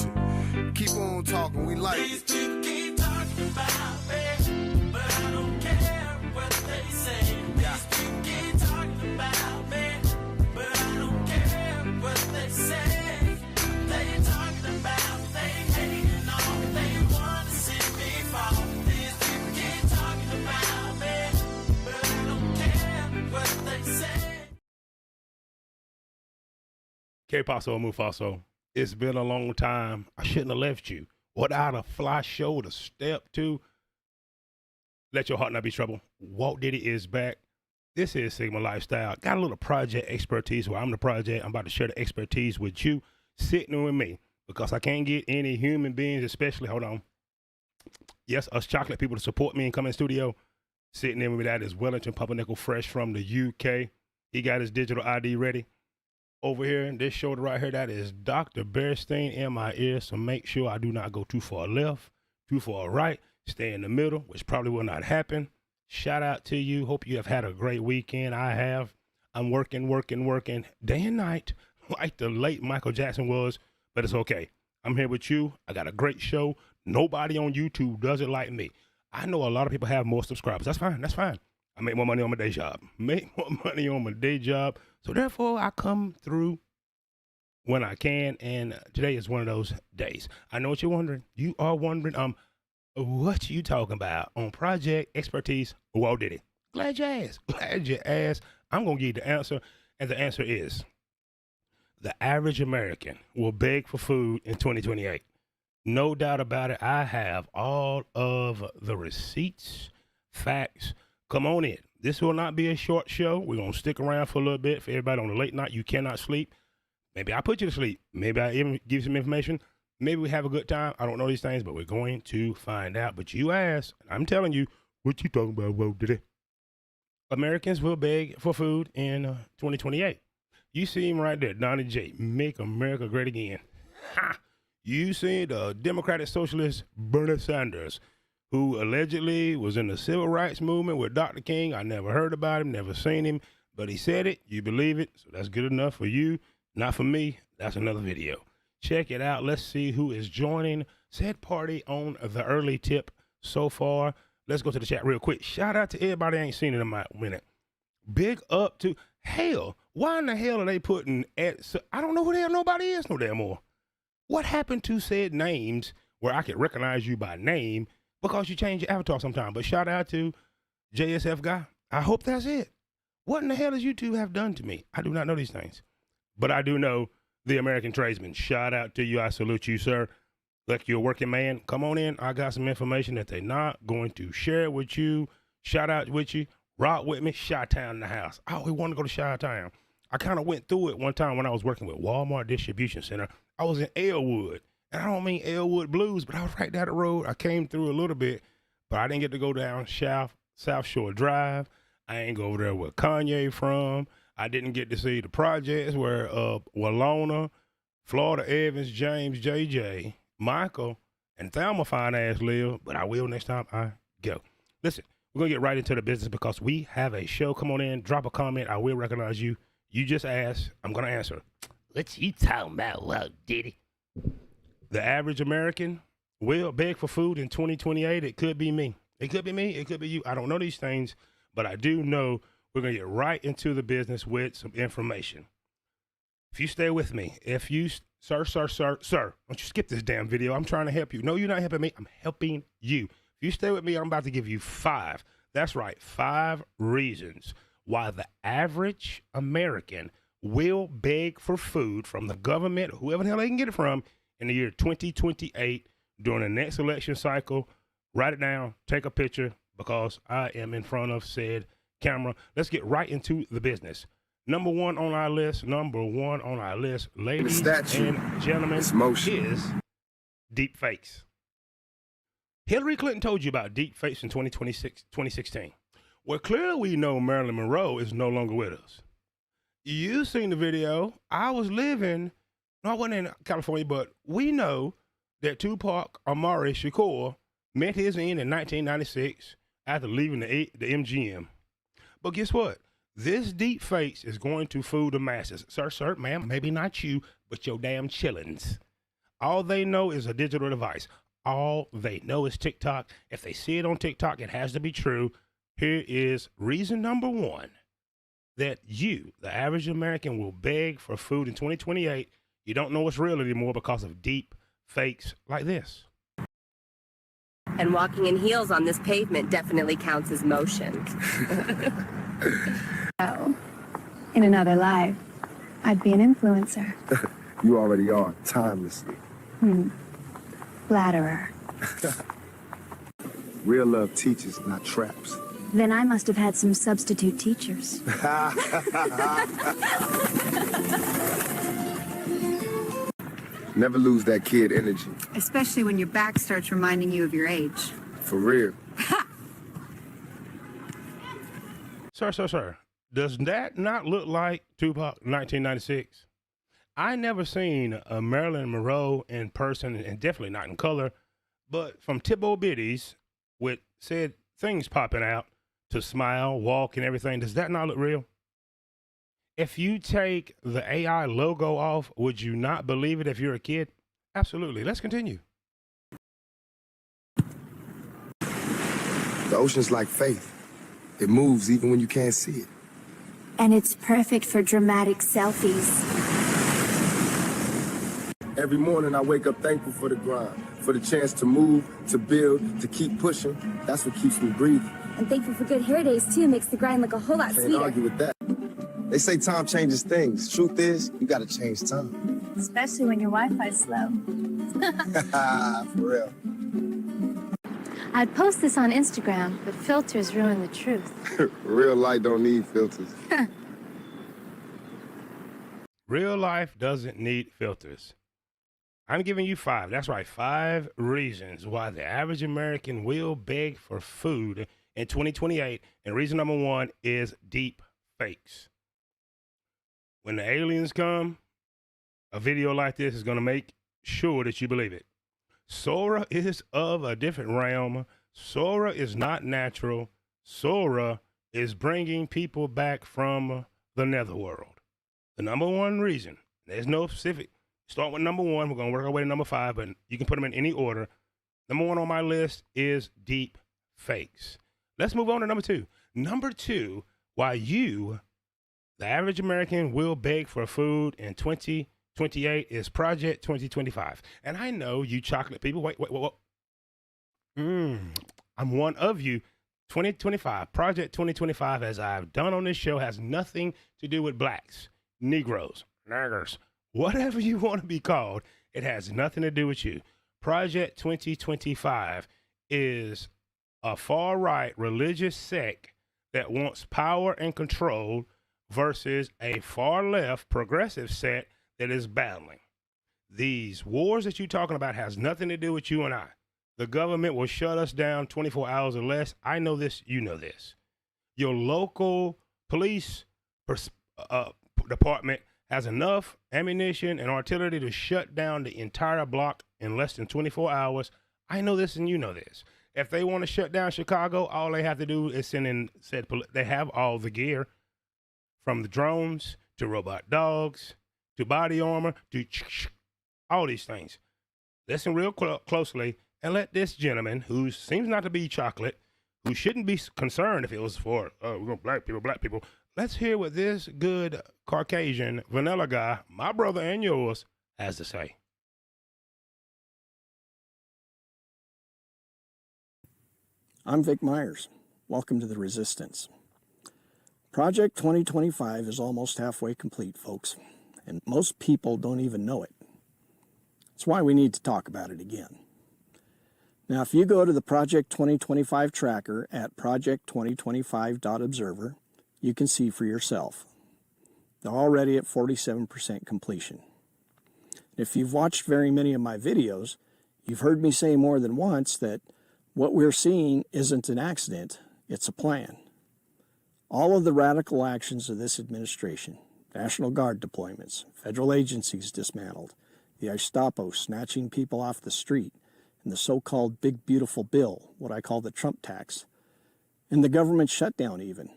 shit. Keep on talking, we like These it. people keep talking about me, but I don't care what they say. These people keep talking about me, but I don't care what they say. They talking about, they hating on, they want to see me fall. These people keep talking about me, but I don't care what they say. Que Paso Mufaso, it's been a long time. I shouldn't have left you without a fly show to step to. Let your heart not be troubled. Walt Diddy is back. This is Sigma Lifestyle. Got a little project expertise where I'm the project. I'm about to share the expertise with you, sitting with me, because I can't get any human beings, especially, hold on. Yes, us chocolate people to support me and come in studio. Sitting in with me, that is Wellington Pumpernickel, fresh from the UK. He got his digital ID ready. Over here in this shoulder right here, that is Dr. Bearstein in my ear. So make sure I do not go too far left, too far right. Stay in the middle, which probably will not happen. Shout out to you. Hope you have had a great weekend. I have. I'm working day and night like the late Michael Jackson was, but it's okay. I'm here with you. I got a great show. Nobody on YouTube does it like me. I know a lot of people have more subscribers. That's fine. That's fine. I make more money on my day job. So therefore, I come through when I can, and today is one of those days. I know what you're wondering. You are wondering, what you talking about on Project Expertise? Walt Diddy. Glad you asked. Glad you asked. I'm going to give you the answer, and the answer is the average American will beg for food in 2028. No doubt about it. I have all of the receipts, facts. Come on in. This will not be a short show. We're going to stick around for a little bit. For everybody on the late night, you cannot sleep. Maybe I put you to sleep. Maybe I even give you some information. Maybe we have a good time. I don't know these things, but we're going to find out. But you asked, and I'm telling you, what you talking about, Walt Diddy? Americans will beg for food in 2028. You see him right there, Donnie J. Make America Great Again. Ha! You see the Democratic Socialist Bernie Sanders, who allegedly was in the civil rights movement with Dr. King. I never heard about him, never seen him, but he said it. You believe it, so that's good enough for you. Not for me. That's another video. Check it out. Let's see who is joining said party on the early tip so far. Let's go to the chat real quick. Shout out to everybody I ain't seen in a minute. Big up to, hell, why in the hell are they putting I don't know who the hell nobody is no damn more. What happened to said names where I could recognize you by name because you change your avatar sometime? But shout out to JSF guy. I hope that's it. What in the hell does YouTube have done to me? I do not know these things. But I do know the American tradesman. Shout out to you. I salute you, sir. Like you're a working man. Come on in. I got some information that they're not going to share with you. Shout out with you. Rock with me. Chi-Town in the house. I always wanted to go to Chi-Town. I kind of went through it one time when I was working with Walmart Distribution Center. I was in Elwood. And I don't mean Elwood Blues, but I was right down the road. I came through a little bit, but I didn't get to go down South Shore Drive. I ain't go over there where Kanye from. I didn't get to see the projects where Walona, Florida Evans, James, JJ, Michael, and Thelma fine ass live, but I will next time I go. Listen, we're going to get right into the business because we have a show. Come on in, drop a comment. I will recognize you. You just asked. I'm going to answer. What you talking about, Walt Diddy? The average American will beg for food in 2028. It could be me. It could be me. It could be you. I don't know these things, but I do know we're going to get right into the business with some information. If you stay with me, sir, don't you skip this damn video. I'm trying to help you. No, you're not helping me. I'm helping you. If you stay with me, I'm about to give you 5. That's right, 5 reasons why the average American will beg for food from the government, whoever the hell they can get it from, in the year 2028 during the next election cycle. Write it down, take a picture, because I am in front of said camera. Let's get right into the business. Number one on our list, ladies and gentlemen, is deep fakes. Hillary Clinton told you about deep fakes in 2016. Well, clearly we know Marilyn Monroe is no longer with us. You seen the video. I wasn't in California, but we know that Tupac Amari Shakur met his end in 1996 after leaving the MGM. But guess what? This deep fakes is going to fool the masses. Sir, ma'am, maybe not you, but your damn chillins. All they know is a digital device. All they know is TikTok. If they see it on TikTok, it has to be true. Here is reason number one that you, the average American, will beg for food in 2028. You don't know what's real anymore because of deep fakes like this. And walking in heels on this pavement definitely counts as motion. Oh, in another life, I'd be an influencer. You already are, timelessly. Flatterer. Real love teaches, not traps. Then I must have had some substitute teachers. Never lose that kid energy. Especially when your back starts reminding you of your age. For real. Sir, does that not look like Tupac 1996? I never seen a Marilyn Monroe in person, and definitely not in color, but from Tip-O Biddies with said things popping out to smile, walk, and everything, does that not look real? If you take the AI logo off, would you not believe it if you're a kid? Absolutely. Let's continue. The ocean's like faith. It moves even when you can't see it. And it's perfect for dramatic selfies. Every morning I wake up thankful for the grind, for the chance to move, to build, to keep pushing. That's what keeps me breathing. And thankful for good hair days too, makes the grind look a whole lot Can't sweeter. argue with that. They say time changes things. Truth is, you gotta change time. Especially when your Wi-Fi's slow. For real. I'd post this on Instagram, but filters ruin the truth. Real life don't need filters. Real life doesn't need filters. I'm giving you 5. That's right, 5 reasons why the average American will beg for food in 2028. And reason number 1 is deep fakes. When the aliens come, a video like this is going to make sure that you believe it. Sora is of a different realm. Sora is not natural. Sora is bringing people back from the netherworld. The number 1 reason, there's no specific, start with number 1. We're going to work our way to number 5, but you can put them in any order. Number 1 on my list is deep fakes. Let's move on to number 2. Number 2, why you, the average American, will beg for food in 2028 is Project 2025. And I know you chocolate people. Wait. I'm one of you. 2025, Project 2025, as I've done on this show, has nothing to do with blacks, Negroes, niggers, whatever you want to be called. It has nothing to do with you. Project 2025 is a far-right religious sect that wants power and control versus a far-left progressive sect that is battling. These wars that you're talking about has nothing to do with you and I. The government will shut us down 24 hours or less. I know this, you know this. Your local police department has enough ammunition and artillery to shut down the entire block in less than 24 hours. I know this and you know this. If they want to shut down Chicago, all they have to do is send in they have all the gear, from the drones to robot dogs to body armor to all these things. Listen real closely and let this gentleman, who seems not to be chocolate, who shouldn't be concerned if it was for black people. Let's hear what this good Caucasian vanilla guy, my brother and yours, has to say. I'm Vic Myers. Welcome to The Resistance. Project 2025 is almost halfway complete, folks, and most people don't even know it. That's why we need to talk about it again. Now, if you go to the Project 2025 tracker at project2025.observer, you can see for yourself. They're already at 47% completion. If you've watched very many of my videos, you've heard me say more than once that what we're seeing isn't an accident, it's a plan. All of the radical actions of this administration, National Guard deployments, federal agencies dismantled, the Gestapo snatching people off the street, and the so-called Big Beautiful Bill, what I call the Trump tax, and the government shutdown even.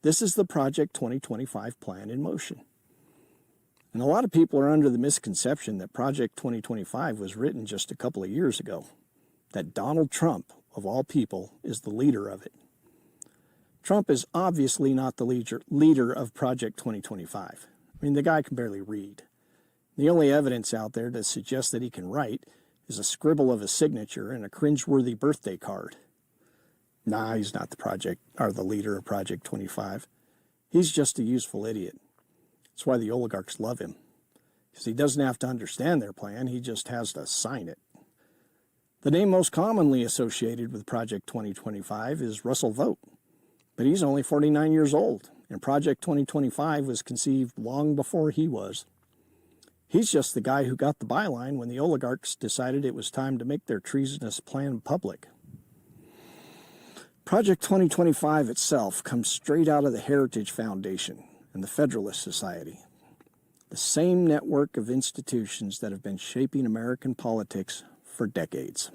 This is the Project 2025 plan in motion. And a lot of people are under the misconception that Project 2025 was written just a couple of years ago, that Donald Trump, of all people, is the leader of it. Trump is obviously not the leader of Project 2025. I mean, the guy can barely read. The only evidence out there to suggest that he can write is a scribble of a signature and a cringeworthy birthday card. Nah, he's not the leader of Project 25. He's just a useful idiot. That's why the oligarchs love him. Because he doesn't have to understand their plan, he just has to sign it. The name most commonly associated with Project 2025 is Russell Vogt. But he's only 49 years old, and Project 2025 was conceived long before he was. He's just the guy who got the byline when the oligarchs decided it was time to make their treasonous plan public. Project 2025 itself comes straight out of the Heritage Foundation and the Federalist Society, the same network of institutions that have been shaping American politics for decades.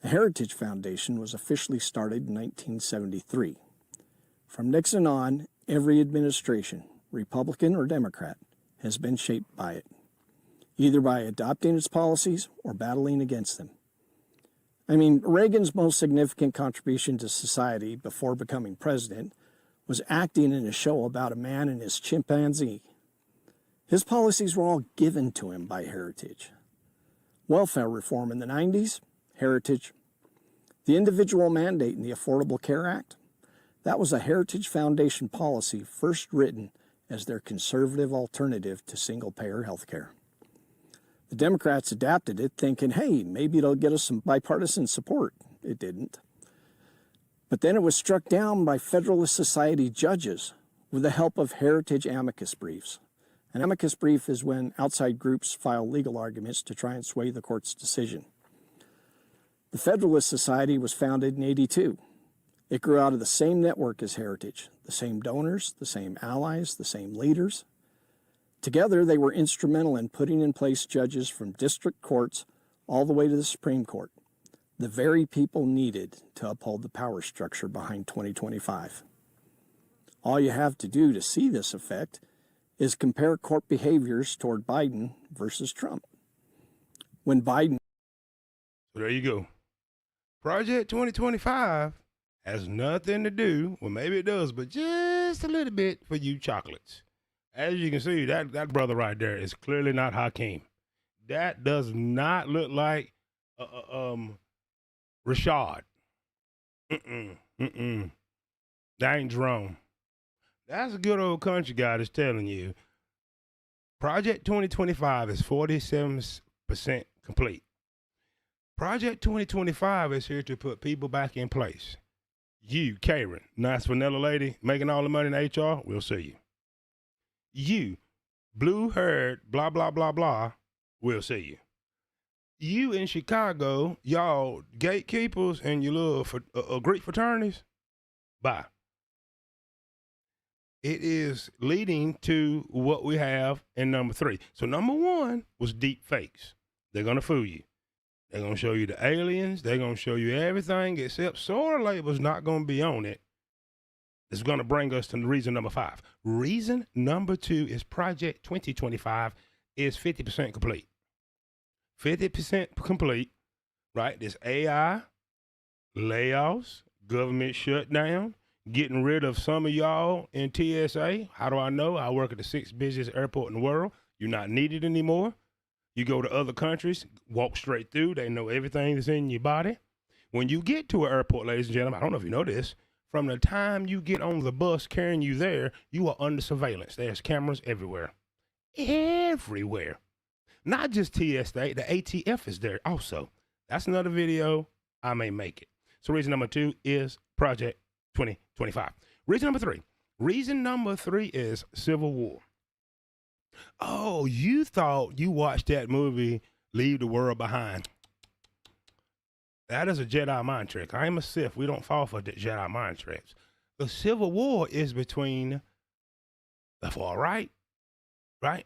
The Heritage Foundation was officially started in 1973. From Nixon on, every administration, Republican or Democrat, has been shaped by it, either by adopting its policies or battling against them. I mean, Reagan's most significant contribution to society before becoming president was acting in a show about a man and his chimpanzee. His policies were all given to him by Heritage. Welfare reform in the 90s, Heritage. The individual mandate in the Affordable Care Act, that was a Heritage Foundation policy first written as their conservative alternative to single-payer health care. The Democrats adapted it thinking, hey, maybe it'll get us some bipartisan support. It didn't. But then it was struck down by Federalist Society judges with the help of Heritage amicus briefs. An amicus brief is when outside groups file legal arguments to try and sway the court's decision. The Federalist Society was founded in '82. It grew out of the same network as Heritage, the same donors, the same allies, the same leaders. Together, they were instrumental in putting in place judges from district courts all the way to the Supreme Court, the very people needed to uphold the power structure behind 2025. All you have to do to see this effect is compare court behaviors toward Biden versus Trump. When Biden... So there you go. Project 2025 has nothing to do, well, maybe it does, but just a little bit for you chocolates. As you can see, that brother right there is clearly not Hakeem. That does not look like Rashad. That ain't Jerome. That's a good old country guy that's telling you Project 2025 is 47% complete. Project 2025 is here to put people back in place. You, Karen, nice vanilla lady, making all the money in HR, we'll see you. You, blue-haired, blah, blah, blah, blah, we'll see you. You in Chicago, y'all gatekeepers and your little Greek fraternities, bye. It is leading to what we have in number 3. So number 1 was deep fakes. They're going to fool you. They're going to show you the aliens. They're going to show you everything except solar label's not going to be on it. It's going to bring us to reason number 5. Reason number 2 is Project 2025 is 50% complete. 50% complete, right? This AI, layoffs, government shutdown, getting rid of some of y'all in TSA. How do I know? I work at the 6th busiest airport in the world. You're not needed anymore. You go to other countries, walk straight through. They know everything that's in your body. When you get to an airport, ladies and gentlemen, I don't know if you know this, from the time you get on the bus carrying you there, you are under surveillance. There's cameras everywhere. Everywhere. Not just TSA, the ATF is there also. That's another video. I may make it. So reason number 2 is Project 2025. Reason number 3. Reason number 3 is Civil War. Oh, you thought you watched that movie, Leave the World Behind. That is a Jedi mind trick. I am a Sith. We don't fall for the Jedi mind tricks. The Civil War is between the far right,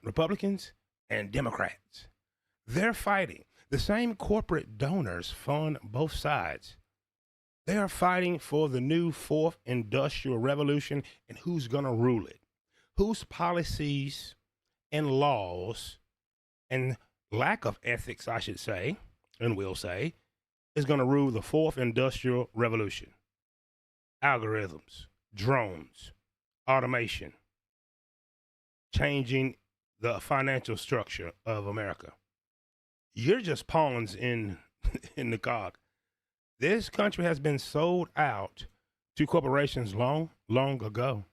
Republicans, and Democrats. They're fighting. The same corporate donors fund both sides. They are fighting for the new 4th industrial revolution and who's going to rule it. Whose policies and laws and lack of ethics, I should say, and will say, is going to rule the fourth industrial revolution. Algorithms, drones, automation, changing the financial structure of America. You're just pawns in in the cog. This country has been sold out to corporations long ago.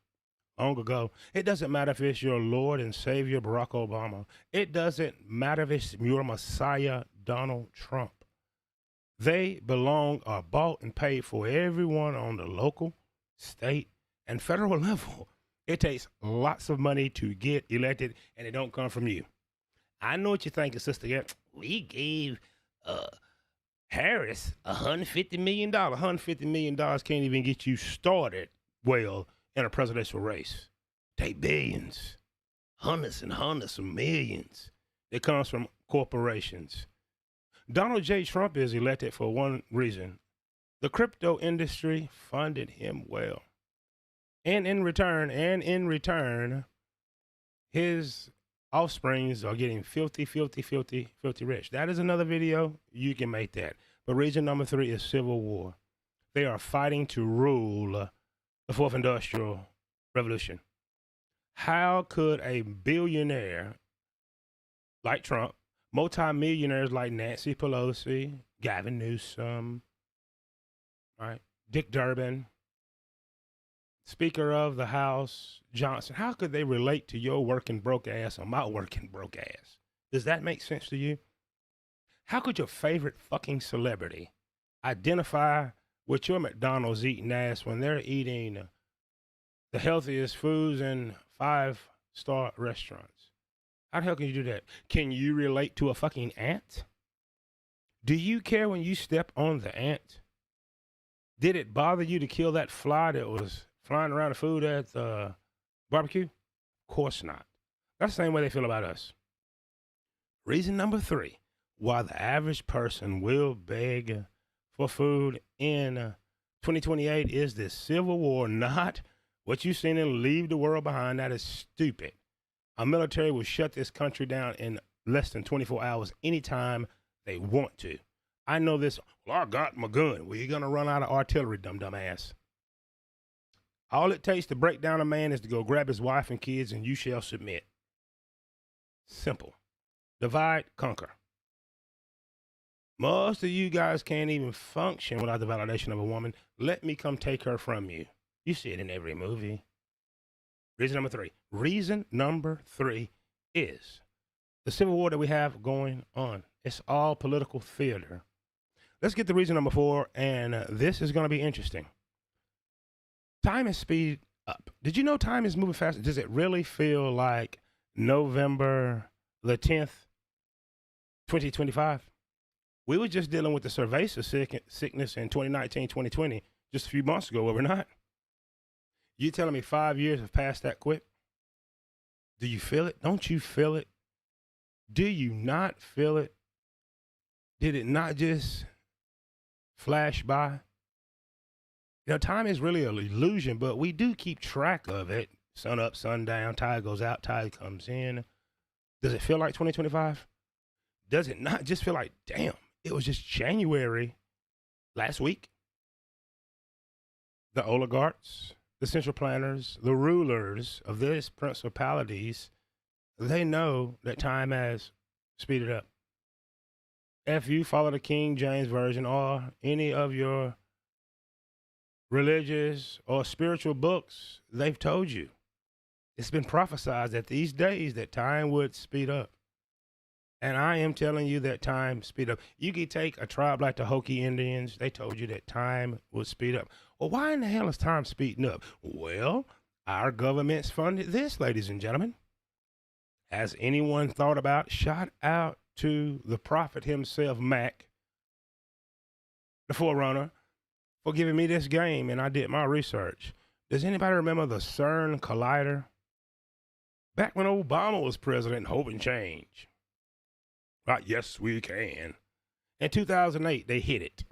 It doesn't matter if it's your Lord and Savior, Barack Obama. It doesn't matter if it's your Messiah, Donald Trump. They belong, are bought and paid for everyone on the local, state, and federal level. It takes lots of money to get elected, and it don't come from you. I know what you're thinking, Sister. Yeah, we gave Harris $150 million. $150 million can't even get you started well in a presidential race. Take billions, hundreds and hundreds of millions that comes from corporations. Donald J. Trump is elected for one reason. The crypto industry funded him well. And in return, his offsprings are getting filthy rich. That is another video. You can make that. But reason number 3 is civil war. They are fighting to rule the fourth industrial revolution. How could a billionaire like Trump, multimillionaires like Nancy Pelosi, Gavin Newsom, right, Dick Durbin, Speaker of the House, Johnson, how could they relate to your working broke ass or my working broke ass? Does that make sense to you? How could your favorite fucking celebrity identify with your McDonald's eating ass when they're eating the healthiest foods in 5-star restaurants? How the hell can you do that? Can you relate to a fucking ant? Do you care when you step on the ant? Did it bother you to kill that fly that was flying around the food at the barbecue? Of course not. That's the same way they feel about us. Reason number 3, why the average person will beg for food in 2028 is this civil war, not what you've seen in Leave the World Behind. That is stupid. Our military will shut this country down in less than 24 hours anytime they want to. I know this. Well, I got my gun. Well, you're going to run out of artillery, dumb ass. All it takes to break down a man is to go grab his wife and kids, and you shall submit. Simple. Divide, conquer. Most of you guys can't even function without the validation of a woman. Let me come take her from you. You see it in every movie. Reason number 3. Reason number 3 is the civil war that we have going on. It's all political theater. Let's get to reason number 4, and this is going to be interesting. Time is speed up. Did you know time is moving faster? Does it really feel like November the 10th, 2025? We were just dealing with the cerveza sickness in 2019, 2020, just a few months ago, were we not? You telling me 5 years have passed that quick? Do you feel it? Don't you feel it? Do you not feel it? Did it not just flash by? You know, time is really an illusion, but we do keep track of it. Sun up, sun down, tide goes out, tide comes in. Does it feel like 2025? Does it not just feel like, damn, it was just January last week? The oligarchs, the central planners, the rulers of these principalities, they know that time has speeded up. If you follow the King James Version or any of your religious or spiritual books, they've told you. It's been prophesied that these days that time would speed up. And I am telling you that time speed up. You could take a tribe like the Hokie Indians. They told you that time would speed up. Well, why in the hell is time speeding up? Well, our government's funded this, ladies and gentlemen. Has anyone thought about, shout out to the prophet himself, Mac, the forerunner, for giving me this game, and I did my research. Does anybody remember the CERN Collider? Back when Obama was president, hope and change. Right, yes, we can. In 2008, they hit it.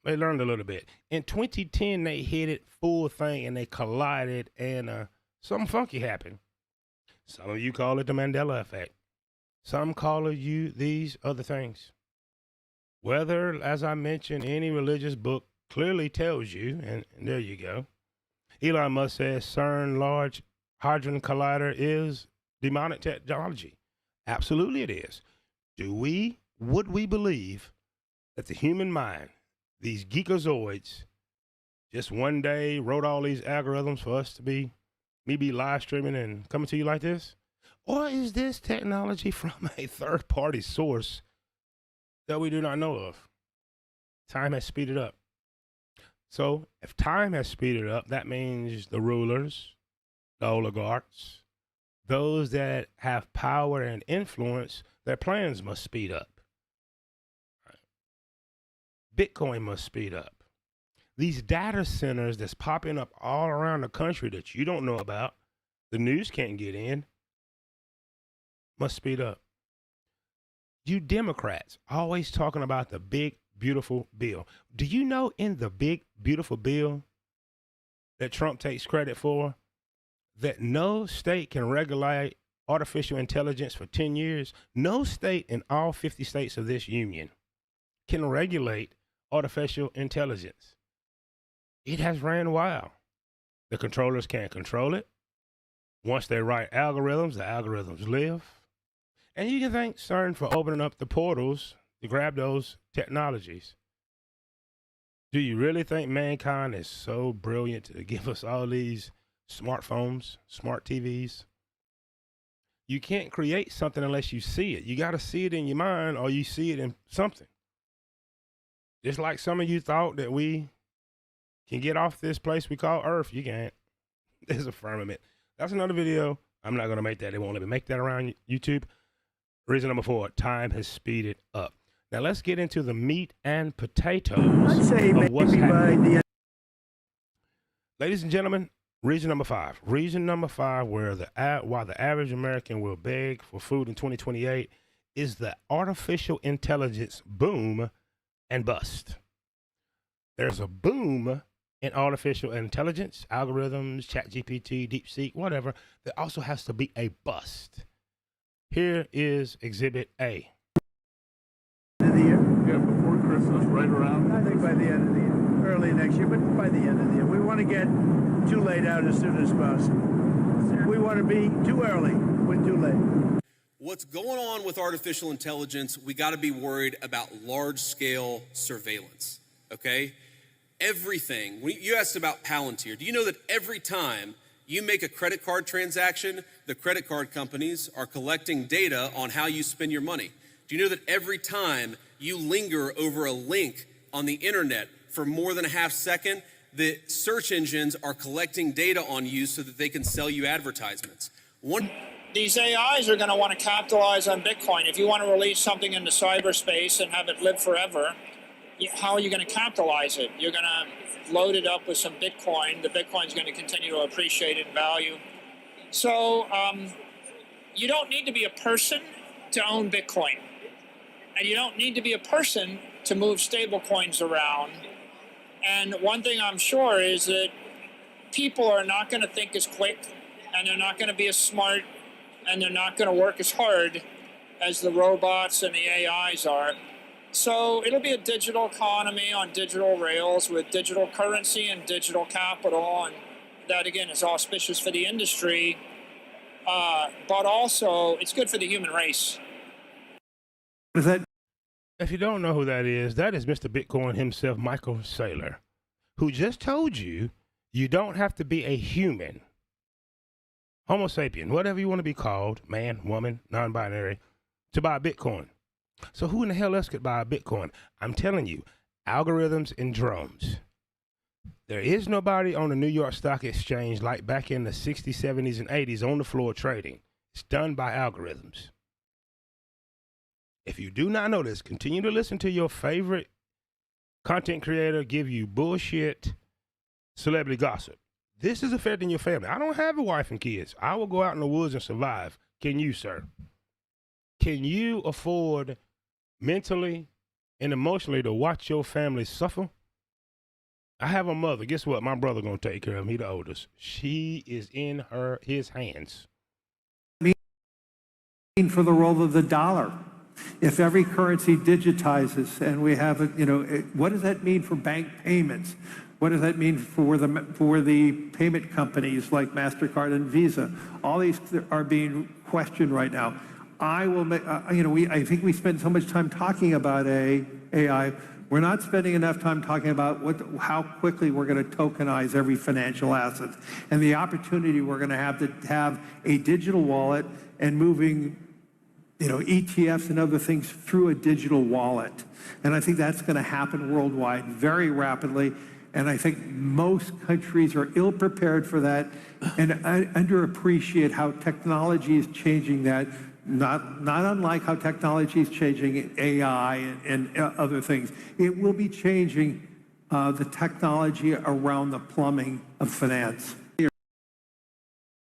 They learned a little bit. In 2010, they hit it full thing, and they collided, and something funky happened. Some of you call it the Mandela effect. Some call you these other things. Whether, as I mentioned, any religious book clearly tells you, and there you go. Elon Musk says CERN Large Hadron Collider is demonic technology. Absolutely it is. Would we believe that the human mind, these geekazoids, just one day wrote all these algorithms for us to be live streaming and coming to you like this? Or is this technology from a third-party source that we do not know of? Time has speeded up. So if time has speeded up, that means the rulers, the oligarchs, those that have power and influence, their plans must speed up. Bitcoin must speed up. These data centers that's popping up all around the country that you don't know about, the news can't get in, must speed up. You Democrats always talking about the big, beautiful bill. Do you know in the big, beautiful bill that Trump takes credit for, that no state can regulate artificial intelligence for 10 years? No state in all 50 states of this union can regulate artificial intelligence. It has ran wild. The controllers can't control it. Once they write algorithms, the algorithms live. And you can thank CERN for opening up the portals to grab those technologies. Do you really think mankind is so brilliant to give us all these smartphones, smart TVs? You can't create something unless you see it. You got to see it in your mind or you see it in something. Just like some of you thought that we can get off this place we call Earth. You can't. There's a firmament. That's another video. I'm not going to make that. They won't let me make that around YouTube. Reason number 4, time has speeded up. Now let's get into the meat and potatoes of what's happening. Ladies and gentlemen, reason number 5. Reason number 5 why the average American will beg for food in 2028 is the artificial intelligence boom and bust. There's a boom in artificial intelligence, algorithms, ChatGPT, DeepSeek, whatever. There also has to be a bust. Here is Exhibit A. End of the year? Yeah, before Christmas, right around. I think by the end of the year, early next year, but by the end of the year. We want to get too late out as soon as possible. We want to be too early when too late. What's going on with artificial intelligence, we got to be worried about large-scale surveillance, okay? Everything. You asked about Palantir. Do you know that every time you make a credit card transaction, the credit card companies are collecting data on how you spend your money? Do you know that every time you linger over a link on the internet for more than a half second, the search engines are collecting data on you so that they can sell you advertisements? These AIs are going to want to capitalize on Bitcoin. If you want to release something into cyberspace and have it live forever, how are you going to capitalize it? You're going to load it up with some Bitcoin. The Bitcoin's going to continue to appreciate in value. So you don't need to be a person to own Bitcoin. And you don't need to be a person to move stable coins around. And one thing I'm sure is that people are not going to think as quick, and they're not going to be as smart, and they're not going to work as hard as the robots and the AIs are. So it'll be a digital economy on digital rails with digital currency and digital capital, and that, again, is auspicious for the industry, but also it's good for the human race. If you don't know who that is Mr. Bitcoin himself, Michael Saylor, who just told you you don't have to be a human, Homo sapien, whatever you want to be called, man, woman, non-binary, to buy Bitcoin. So who in the hell else could buy a Bitcoin? I'm telling you, algorithms and drones. There is nobody on the New York Stock Exchange like back in the 60s, 70s, and 80s on the floor trading. It's done by algorithms. If you do not know this, continue to listen to your favorite content creator give you bullshit celebrity gossip. This is affecting your family. I don't have a wife and kids. I will go out in the woods and survive. Can you, sir? Can you afford mentally and emotionally to watch your family suffer? I have a mother. Guess what? My brother gonna take care of him. He the oldest. She is in his hands. for the role of the dollar? If every currency digitizes and we have, what does that mean for bank payments? What does that mean for the payment companies like MasterCard and Visa? All these are being questioned right now. I think we spend so much time talking about AI. We're not spending enough time talking about how quickly we're going to tokenize every financial asset and the opportunity we're going to have a digital wallet and moving ETFs and other things through a digital wallet. And I think that's going to happen worldwide very rapidly. And I think most countries are ill-prepared for that and underappreciate how technology is changing that, not unlike how technology is changing AI and other things. It will be changing the technology around the plumbing of finance.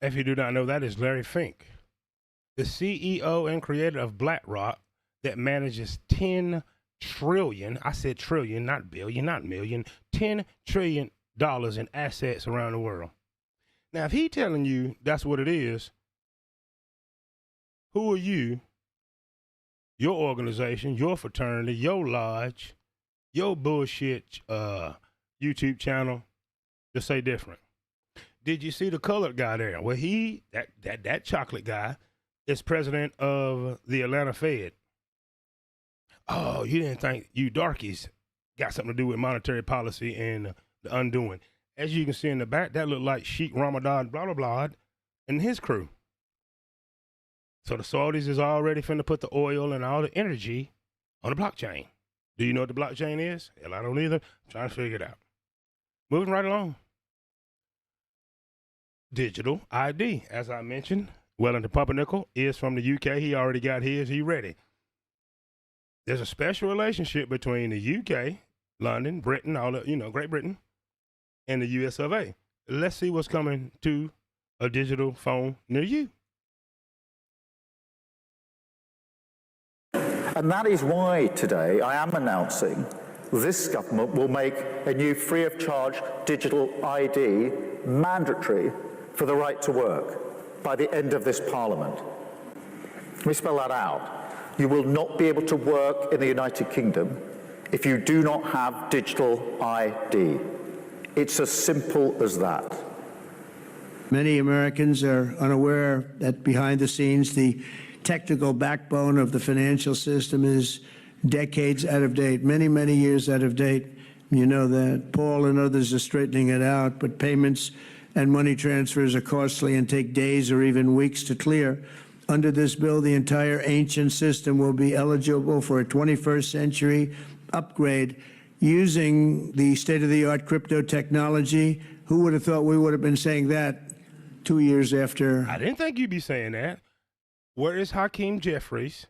If you do not know, that is Larry Fink, the CEO and creator of BlackRock, that manages 10 trillion, I said trillion, not billion, not million, $10 trillion in assets around the world. Now, if he telling you that's what it is, who are you, your organization, your fraternity, your lodge, your bullshit YouTube channel to say different? Did you see the colored guy there? Well, that chocolate guy is president of the Atlanta Fed. Oh, you didn't think you darkies got something to do with monetary policy and the undoing. As you can see in the back, that looked like Sheikh Ramadan, blah, blah, blah, and his crew. So the Saudis is already finna put the oil and all the energy on the blockchain. Do you know what the blockchain is? Hell, I don't either. I'm trying to figure it out. Moving right along. Digital ID, as I mentioned. Wellington Pumpernickel is from the UK. He already got his. He ready. There's a special relationship between the UK, London, Britain, all the, Great Britain, and the US of A. Let's see what's coming to a digital phone near you. And that is why today I am announcing this government will make a new free of charge digital ID mandatory for the right to work by the end of this Parliament. Let me spell that out. You will not be able to work in the United Kingdom if you do not have digital ID. It's as simple as that. Many Americans are unaware that behind the scenes, the technical backbone of the financial system is decades out of date, many, many years out of date. You know that. Paul and others are straightening it out, but payments and money transfers are costly and take days or even weeks to clear. Under this bill, the entire ancient system will be eligible for a 21st century upgrade using the state-of-the-art crypto technology. Who would have thought we would have been saying that 2 years after? I didn't think you'd be saying that. Where is Hakeem Jeffries,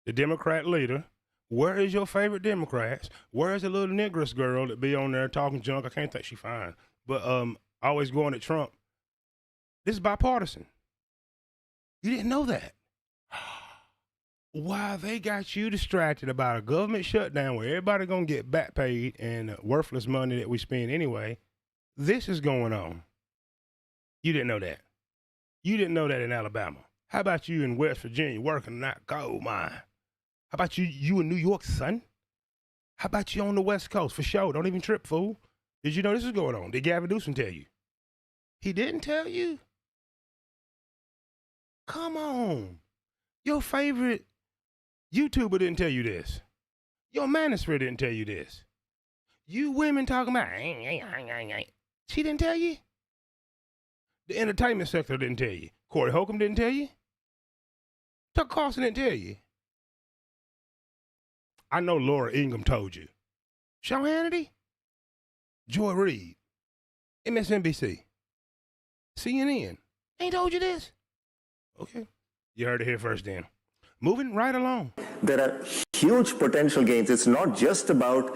the Democrat leader? Where is your favorite Democrats? Where is the little negress girl that be on there talking junk? I can't think she's fine, but always going at Trump. This is bipartisan. You didn't know that. Why they got you distracted about a government shutdown where everybody gonna get back paid and worthless money that we spend anyway. This is going on. You didn't know that. You didn't know that in Alabama. How about you in West Virginia working in that gold mine? How about you in New York, son? How about you on the West Coast? For sure. Don't even trip, fool. Did you know this is going on? Did Gavin Newsom tell you? He didn't tell you? Come on. Your favorite YouTuber didn't tell you this. Your manosphere didn't tell you this. You women talking about, she didn't tell you? The entertainment sector didn't tell you. Corey Holcomb didn't tell you? Tucker Carlson didn't tell you. I know Laura Ingraham told you. Sean Hannity? Joy Reid? MSNBC? CNN? Ain't told you this? Okay. You heard it here first then. Moving right along. There are huge potential gains. It's not just about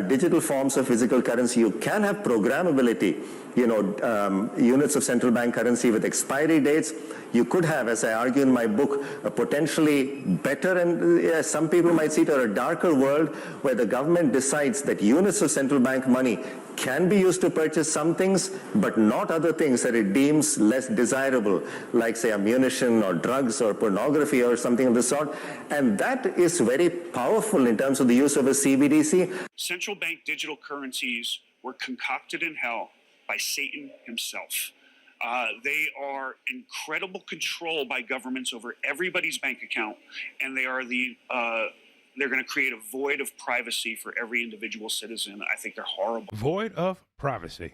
digital forms of physical currency. You can have programmability, units of central bank currency with expiry dates. You could have, as I argue in my book, a potentially better and some people might see it, or a darker world where the government decides that units of central bank money can be used to purchase some things, but not other things that it deems less desirable, like say ammunition or drugs or pornography or something of the sort. And that is very powerful in terms of the use of a CBDC. Central bank digital currencies were concocted in hell by Satan himself. They are incredible control by governments over everybody's bank account, and they are they're going to create a void of privacy for every individual citizen. I think they're horrible. Void of privacy.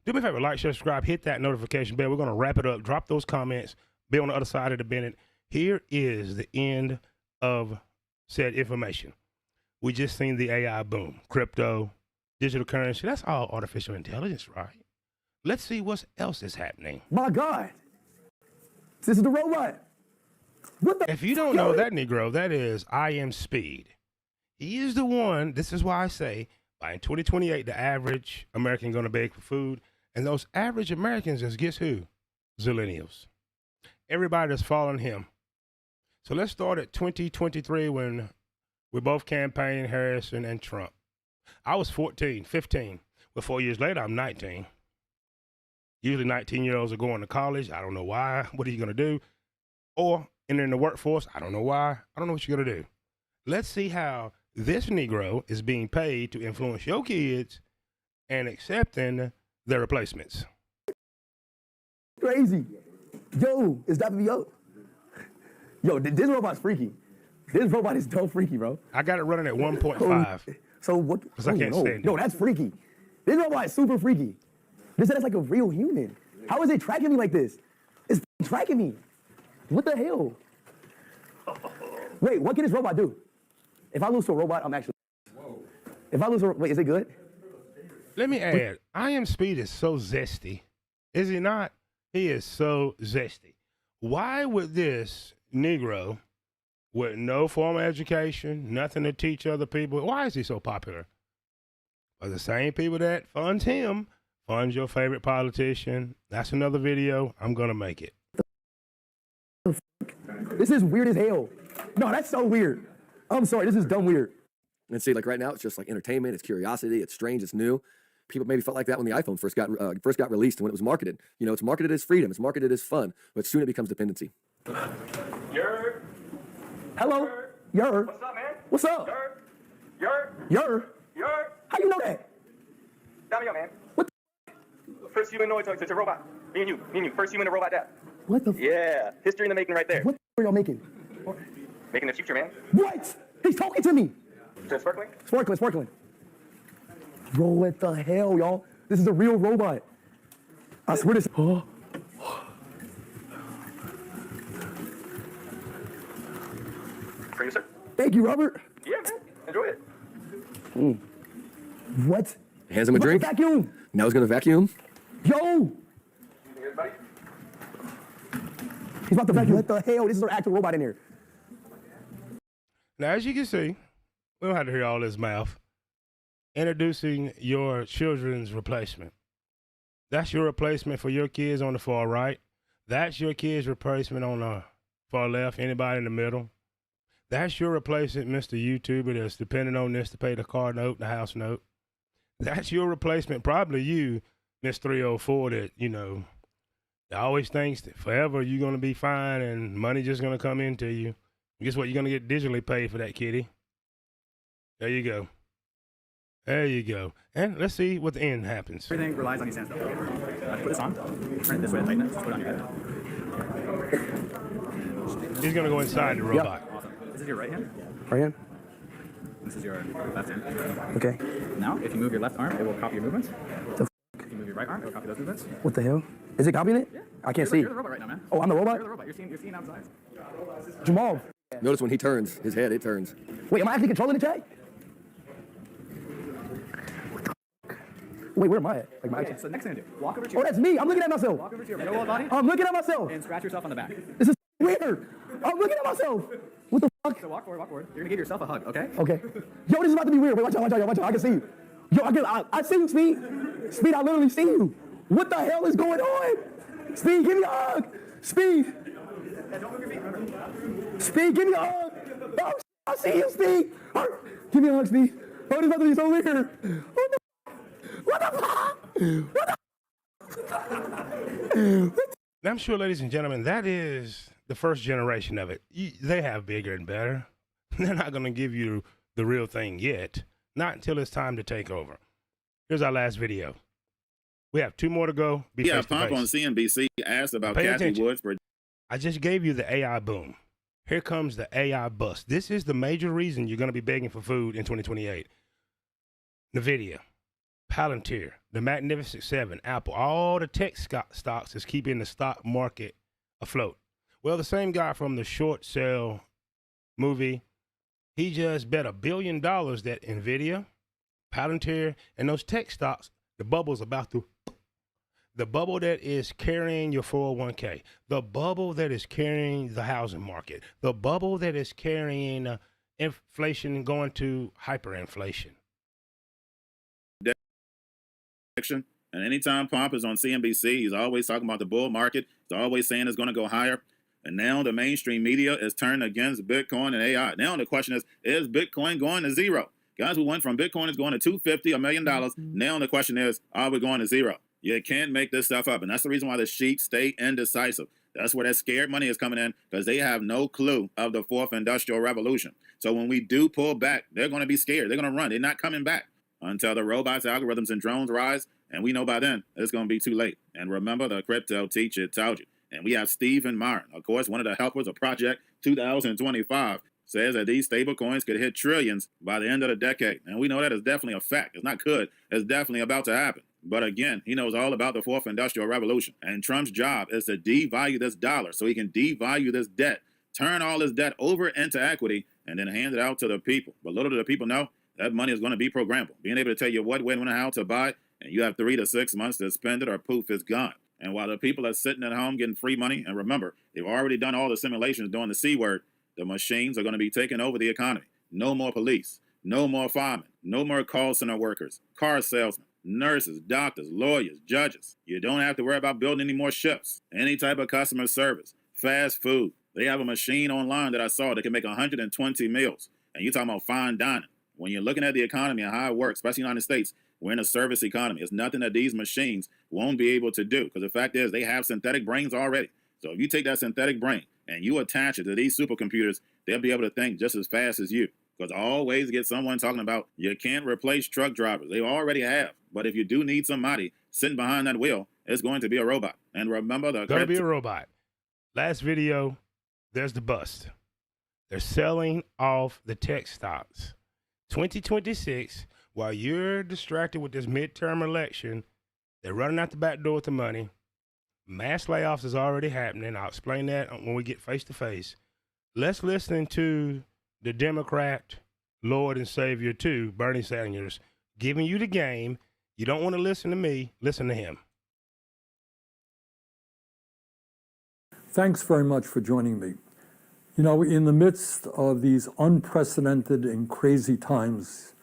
Do me a favor, like, share, subscribe, hit that notification bell. We're going to wrap it up. Drop those comments. Be on the other side of the Bennett. Here is the end of said information. We just seen the AI boom. Crypto, digital currency. That's all artificial intelligence, right? Let's see what else is happening. My God. This is the robot. What the If you don't know that Negro, that is I Am Speed. He is the one. This is why I say by in 2028, the average American going to beg for food. And those average Americans is, guess who? Zillennials. Everybody that's following him. So let's start at 2023 when we're both campaigning, Harrison and Trump. I was 14, 15. But 4 years later, I'm 19. Usually 19-year-olds are going to college. I don't know why. What are you going to do? Or entering the workforce. I don't know why. I don't know what you're going to do. Let's see how this Negro is being paid to influence your kids and accepting their replacements. Crazy. Yo, it's WBO. Yo, this robot's freaky. This robot is so freaky, bro. I got it running at 1.5. So what? Because I can't stand it. No, that's freaky. This robot is super freaky. This is like a real human. How is it tracking me like this? It's tracking me. What the hell? Wait, what can this robot do? If I lose to a robot, I'm actually. Whoa. If I lose to wait, is it good? Let me add, I Am Speed is so zesty. Is he not? He is so zesty. Why would this Negro with no formal education, nothing to teach other people, why is he so popular? Are the same people that funds him, funds your favorite politician. That's another video. I'm going to make it. This is weird as hell. No, that's so weird. I'm sorry, this is dumb weird. And see, like right now, it's just like entertainment, it's curiosity, it's strange, it's new. People maybe felt like that when the iPhone first got released and when it was marketed. You know, it's marketed as freedom, it's marketed as fun, but soon it becomes dependency. Yer. Hello. Yer. What's up, man? What's up? Yer. Yer. Yer. How you know that? Tell me, man. What the First humanoid to robot. Me and you. First human to robot that. What the Yeah. History in the making right there. What are y'all making? Making the future, man. What? He's talking to me. Just sparkling? Sparkling. Bro, what the hell, y'all? This is a real robot. I swear this. Oh. For you, sir. Thank you, Robert. Yeah, man. Enjoy it. What? Hands him a drink. Vacuum. Now he's going to vacuum. Yo. Here, buddy. He's about to vacuum. What the hell? This is an actual robot in here. Now, as you can see, we don't have to hear all this mouth. Introducing your children's replacement. That's your replacement for your kids on the far right. That's your kid's replacement on the far left. Anybody in the middle. That's your replacement, Mr. YouTuber, that's depending on this to pay the car note, the house note. That's your replacement, probably you, Miss 304, that, you know, that always thinks that forever you're going to be fine and money just going to come into you. Guess what? You're going to get digitally paid for that, kitty. There you go. There you go. And let's see what the end happens. Everything relies on your stand stuff. Put this on, turn it this way and tighten it, just put it on your head. He's going to go inside the robot. Yep. Awesome. This is your right hand. Right hand. This is your left hand. Okay. Now, if you move your left arm, it will copy your movements. If you move your right arm, it will copy those movements. What the hell? Is it copying it? Yeah. I can't see. You're the robot right now, man. Oh, I'm the robot? You're the robot. You're seeing outside. Jamal. Notice when he turns, his head, it turns. Wait, am I actually controlling the chat? Wait, where am I at? Like my So next thing to do, walk over to your... Oh, that's me. I'm looking at myself. Walk over to your lower body. I'm looking at myself. And scratch yourself on the back. This is weird. I'm looking at myself. What the fuck? So walk forward. You're going to give yourself a hug, okay? Okay. Yo, this is about to be weird. Wait, watch out. I can see you. Yo, I see you, Speed. Speed, I literally see you. What the hell is going on? Speed, give me a hug. Speed. Don't move your feet, remember? Speed, give me a hug. Oh, I see you, Speed. Oh, give me a hug, Speed. Oh, this is about to be so weird. What the What the fuck? Now, I'm sure, ladies and gentlemen, that is the first generation of it. They have bigger and better. They're not going to give you the real thing yet. Not until it's time to take over. Here's our last video. We have 2 more to go. Pomp on CNBC asked about Kathy Woods. I just gave you the AI boom. Here comes the AI bust. This is the major reason you're going to be begging for food in 2028. NVIDIA, Palantir, the Magnificent Seven, Apple, all the tech stocks is keeping the stock market afloat. Well, the same guy from the short sale movie, he just bet $1 billion that NVIDIA, Palantir, and those tech stocks, the bubble's about to, the bubble that is carrying your 401k, the bubble that is carrying the housing market, the bubble that is carrying inflation going to hyperinflation. And anytime Pomp is on CNBC, he's always talking about the bull market. He's always saying it's going to go higher. And now the mainstream media is turned against Bitcoin and AI. Now the question is Bitcoin going to zero? Guys, we went from Bitcoin is going to $250, $1 million. Now the question is, are we going to zero? You can't make this stuff up. And that's the reason why the sheep stay indecisive. That's where that scared money is coming in, because they have no clue of the 4th Industrial Revolution. So when we do pull back, they're going to be scared. They're going to run. They're not coming back until the robots, algorithms, and drones rise. And we know by then it's going to be too late. And remember, the crypto teacher told you. And we have Stephen Martin, of course, one of the helpers of Project 2025, says that these stable coins could hit trillions by the end of the decade. And we know that is definitely a fact. It's not could. It's definitely about to happen. But again, he knows all about the 4th Industrial Revolution. And Trump's job is to devalue this dollar so he can devalue this debt, turn all this debt over into equity, and then hand it out to the people. But little do the people know, that money is going to be programmable. Being able to tell you what, when, and how to buy, and you have 3 to 6 months to spend it, or poof, it's gone. And while the people are sitting at home getting free money, and remember, they've already done all the simulations doing the C word, the machines are going to be taking over the economy. No more police, no more firemen, no more call center workers, car salesmen, nurses, doctors, lawyers, judges. You don't have to worry about building any more ships, any type of customer service, fast food. They have a machine online that I saw that can make 120 meals. And you're talking about fine dining. When you're looking at the economy and how it works, especially in the United States, we're in a service economy. It's nothing that these machines won't be able to do, because the fact is they have synthetic brains already. So if you take that synthetic brain and you attach it to these supercomputers, they'll be able to think just as fast as you. Because I always get someone talking about you can't replace truck drivers. They already have. But if you do need somebody sitting behind that wheel, it's going to be a robot. And remember, going to be a robot. Last video, there's the bust. They're selling off the tech stocks. 2026, while you're distracted with this midterm election, they're running out the back door with the money. Mass layoffs is already happening. I'll explain that when we get face to face. Let's listen to the Democrat Lord and Savior too, Bernie Sanders, giving you the game. You don't want to listen to me, listen to him. Thanks very much for joining me. You know, in the midst of these unprecedented and crazy times,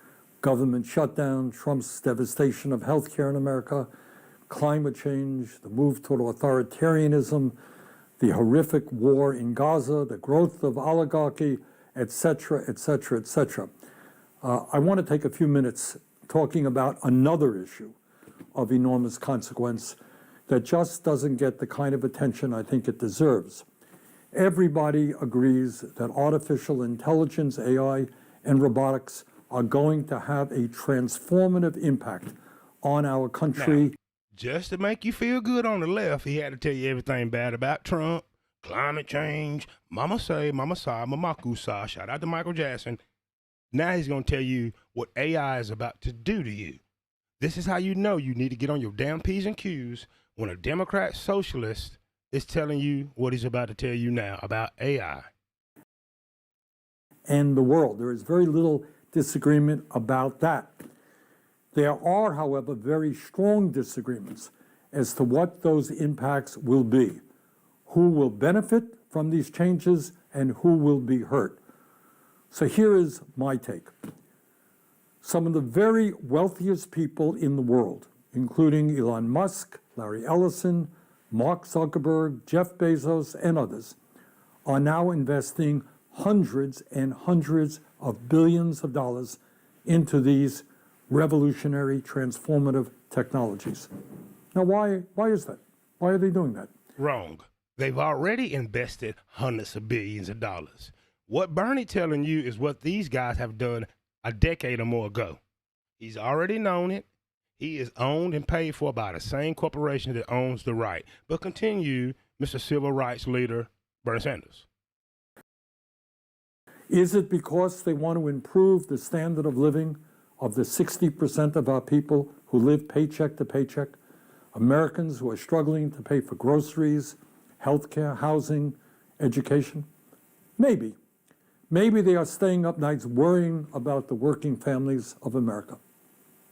government shutdown, Trump's devastation of healthcare in America, climate change, the move toward authoritarianism, the horrific war in Gaza, the growth of oligarchy, etc., etc., etc. I want to take a few minutes talking about another issue of enormous consequence that just doesn't get the kind of attention I think it deserves. Everybody agrees that artificial intelligence, AI, and robotics are going to have a transformative impact on our country. Now, just to make you feel good on the left, he had to tell you everything bad about Trump, climate change, mama say, mama sa, mama kusa, shout out to Michael Jackson. Now he's going to tell you what AI is about to do to you. This is how you know you need to get on your damn P's and Q's when a Democrat socialist is telling you what he's about to tell you now about AI. And the world. There is very little disagreement about that. There are, however, very strong disagreements as to what those impacts will be, who will benefit from these changes and who will be hurt. So here is my take. Some of the very wealthiest people in the world, including Elon Musk, Larry Ellison, Mark Zuckerberg, Jeff Bezos, and others, are now investing hundreds and hundreds of billions of dollars into these revolutionary, transformative technologies. Now, why is that? Why are they doing that? Wrong. They've already invested hundreds of billions of dollars. What Bernie telling you is what these guys have done a decade or more ago. He's already known it. He is owned and paid for by the same corporation that owns the right. But continue, Mr. Civil Rights Leader Bernie Sanders. Is it because they want to improve the standard of living of the 60% of our people who live paycheck to paycheck? Americans who are struggling to pay for groceries, healthcare, housing, education? Maybe. Maybe they are staying up nights worrying about the working families of America.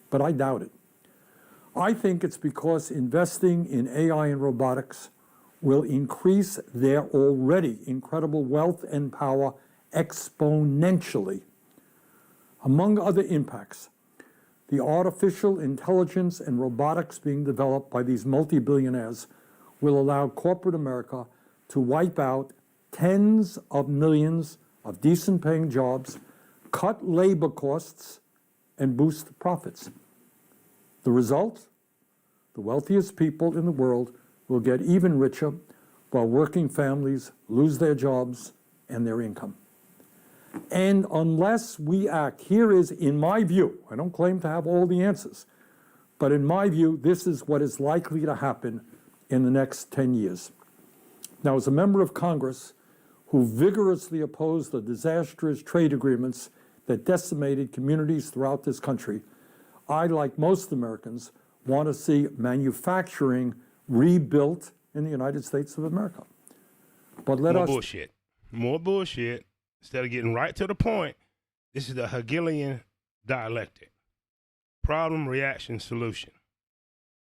But I doubt it. I think it's because investing in AI and robotics will increase their already incredible wealth and power exponentially. Among other impacts, the artificial intelligence and robotics being developed by these multi-billionaires will allow corporate America to wipe out tens of millions of decent-paying jobs, cut labor costs, and boost profits. The result? The wealthiest people in the world will get even richer while working families lose their jobs and their income. And unless we act, here is, in my view, I don't claim to have all the answers, but in my view, this is what is likely to happen in the next 10 years. Now, as a member of Congress who vigorously opposed the disastrous trade agreements that decimated communities throughout this country, I, like most Americans, want to see manufacturing rebuilt in the United States of America. But More bullshit. Instead of getting right to the point, this is the Hegelian dialectic. Problem, reaction, solution.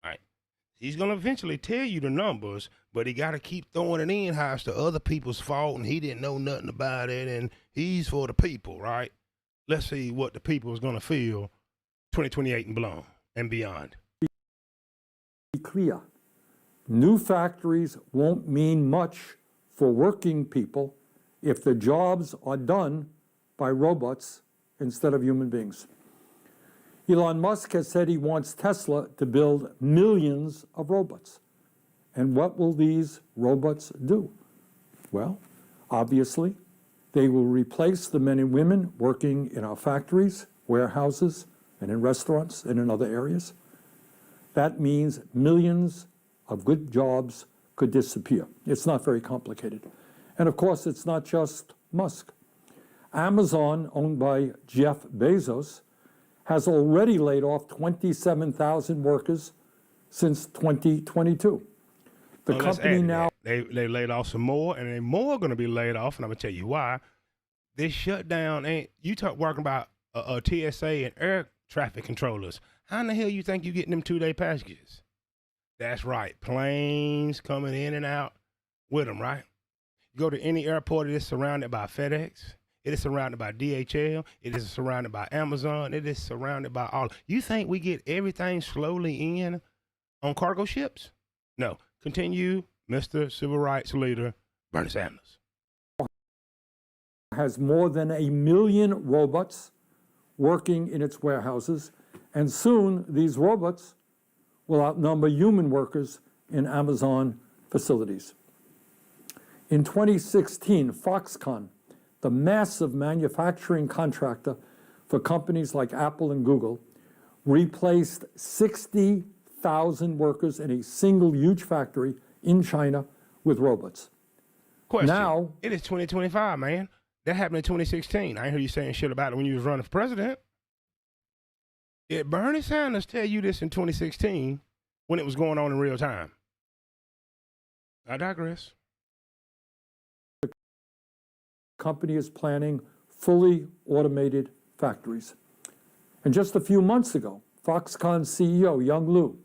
All right. He's going to eventually tell you the numbers, but he got to keep throwing it in how it's the other people's fault and he didn't know nothing about it and he's for the people, right? Let's see what the people is going to feel 2028 and beyond. Be clear. New factories won't mean much for working people if the jobs are done by robots instead of human beings. Elon Musk has said he wants Tesla to build millions of robots. And what will these robots do? Well, obviously, they will replace the men and women working in our factories, warehouses, and in restaurants and in other areas. That means millions of good jobs could disappear. It's not very complicated. And of course, it's not just Musk. Amazon, owned by Jeff Bezos, has already laid off 27,000 workers since 2022. The company now... They laid off some more, and then more are going to be laid off, and I'm going to tell you why. This shutdown ain't... You talk working about a TSA and air traffic controllers. How in the hell you think you getting them 2-day packages? That's right. Planes coming in and out with them, right? You go to any airport, it is surrounded by FedEx. It is surrounded by DHL. It is surrounded by Amazon. It is surrounded by all. You think we get everything slowly in on cargo ships? No. Continue, Mr. Civil Rights Leader Bernie Sanders. Has more than 1 million robots working in its warehouses, and soon these robots will outnumber human workers in Amazon facilities. In 2016, Foxconn, the massive manufacturing contractor for companies like Apple and Google, replaced 60,000 workers in a single huge factory in China with robots. Question. Now, it is 2025, man. That happened in 2016. I ain't heard you saying shit about it when you was running for president. Did Bernie Sanders tell you this in 2016 when it was going on in real time? I digress. company is planning fully automated factories. And just a few months ago, Foxconn CEO Young Liu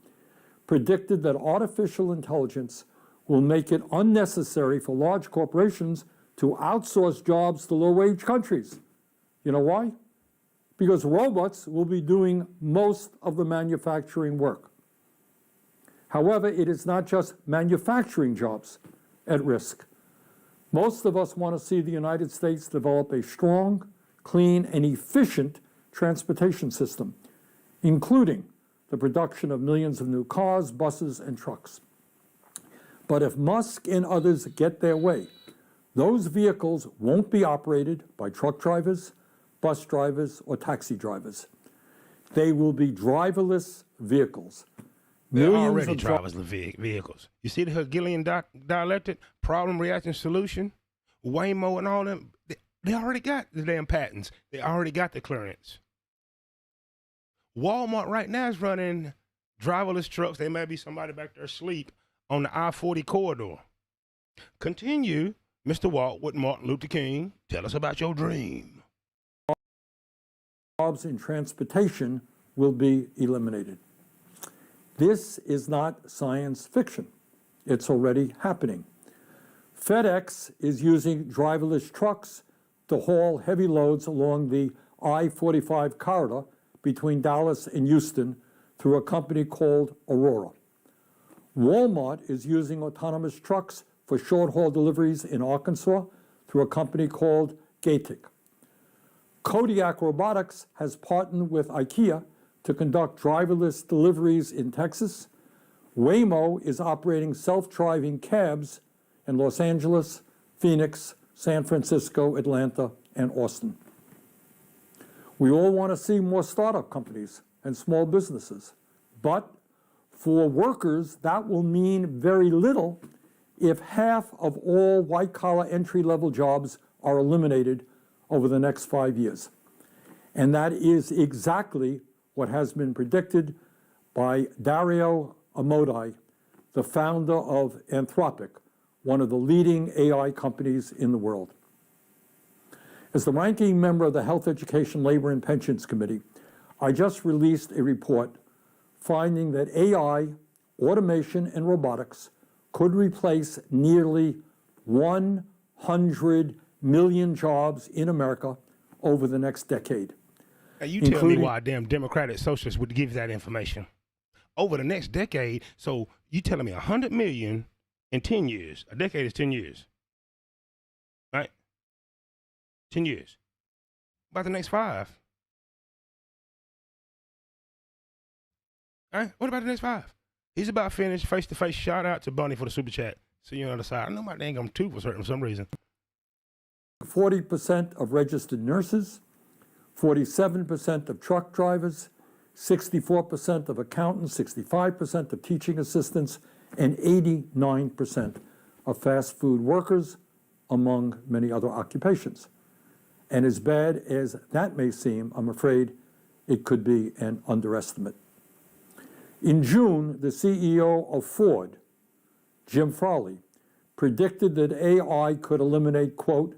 predicted that artificial intelligence will make it unnecessary for large corporations to outsource jobs to low-wage countries. You know why? Because robots will be doing most of the manufacturing work. However, it is not just manufacturing jobs at risk. Most of us want to see the United States develop a strong, clean, and efficient transportation system, including the production of millions of new cars, buses, and trucks. But if Musk and others get their way, those vehicles won't be operated by truck drivers, bus drivers, or taxi drivers. They will be driverless vehicles. They're Millions already of driverless vehicles. You see the Hegelian dialectic, problem, reaction, solution, Waymo and all them, they already got the damn patents. They already got the clearance. Walmart right now is running driverless trucks. There may be somebody back there asleep on the I-40 corridor. Continue, Mr. Walt, with Martin Luther King. Tell us about your dream. Jobs in transportation will be eliminated. This is not science fiction. It's already happening. FedEx is using driverless trucks to haul heavy loads along the I-45 corridor between Dallas and Houston through a company called Aurora. Walmart is using autonomous trucks for short-haul deliveries in Arkansas through a company called Gatik. Kodiak Robotics has partnered with IKEA to conduct driverless deliveries in Texas. Waymo is operating self-driving cabs in Los Angeles, Phoenix, San Francisco, Atlanta, and Austin. We all want to see more startup companies and small businesses, but for workers, that will mean very little if half of all white-collar entry-level jobs are eliminated over the next 5 years. And that is exactly what has been predicted by Dario Amodei, the founder of Anthropic, one of the leading AI companies in the world. As the ranking member of the Health, Education, Labor, and Pensions Committee, I just released a report finding that AI, automation, and robotics could replace nearly 100 million jobs in America over the next decade. Now you tell me why damn Democratic Socialists would give that information. Over the next decade, so you telling me 100 million in 10 years. A decade is 10 years. Right? 10 years. About the next 5. All right, what about the next 5? He's about finished, face-to-face. Shout out to Bunny for the super chat. See you on the other side. I know my dang tooth was hurting for some reason. 40% of registered nurses, 47% of truck drivers, 64% of accountants, 65% of teaching assistants, and 89% of fast food workers, among many other occupations. And as bad as that may seem, I'm afraid it could be an underestimate. In June, the CEO of Ford, Jim Farley, predicted that AI could eliminate, quote,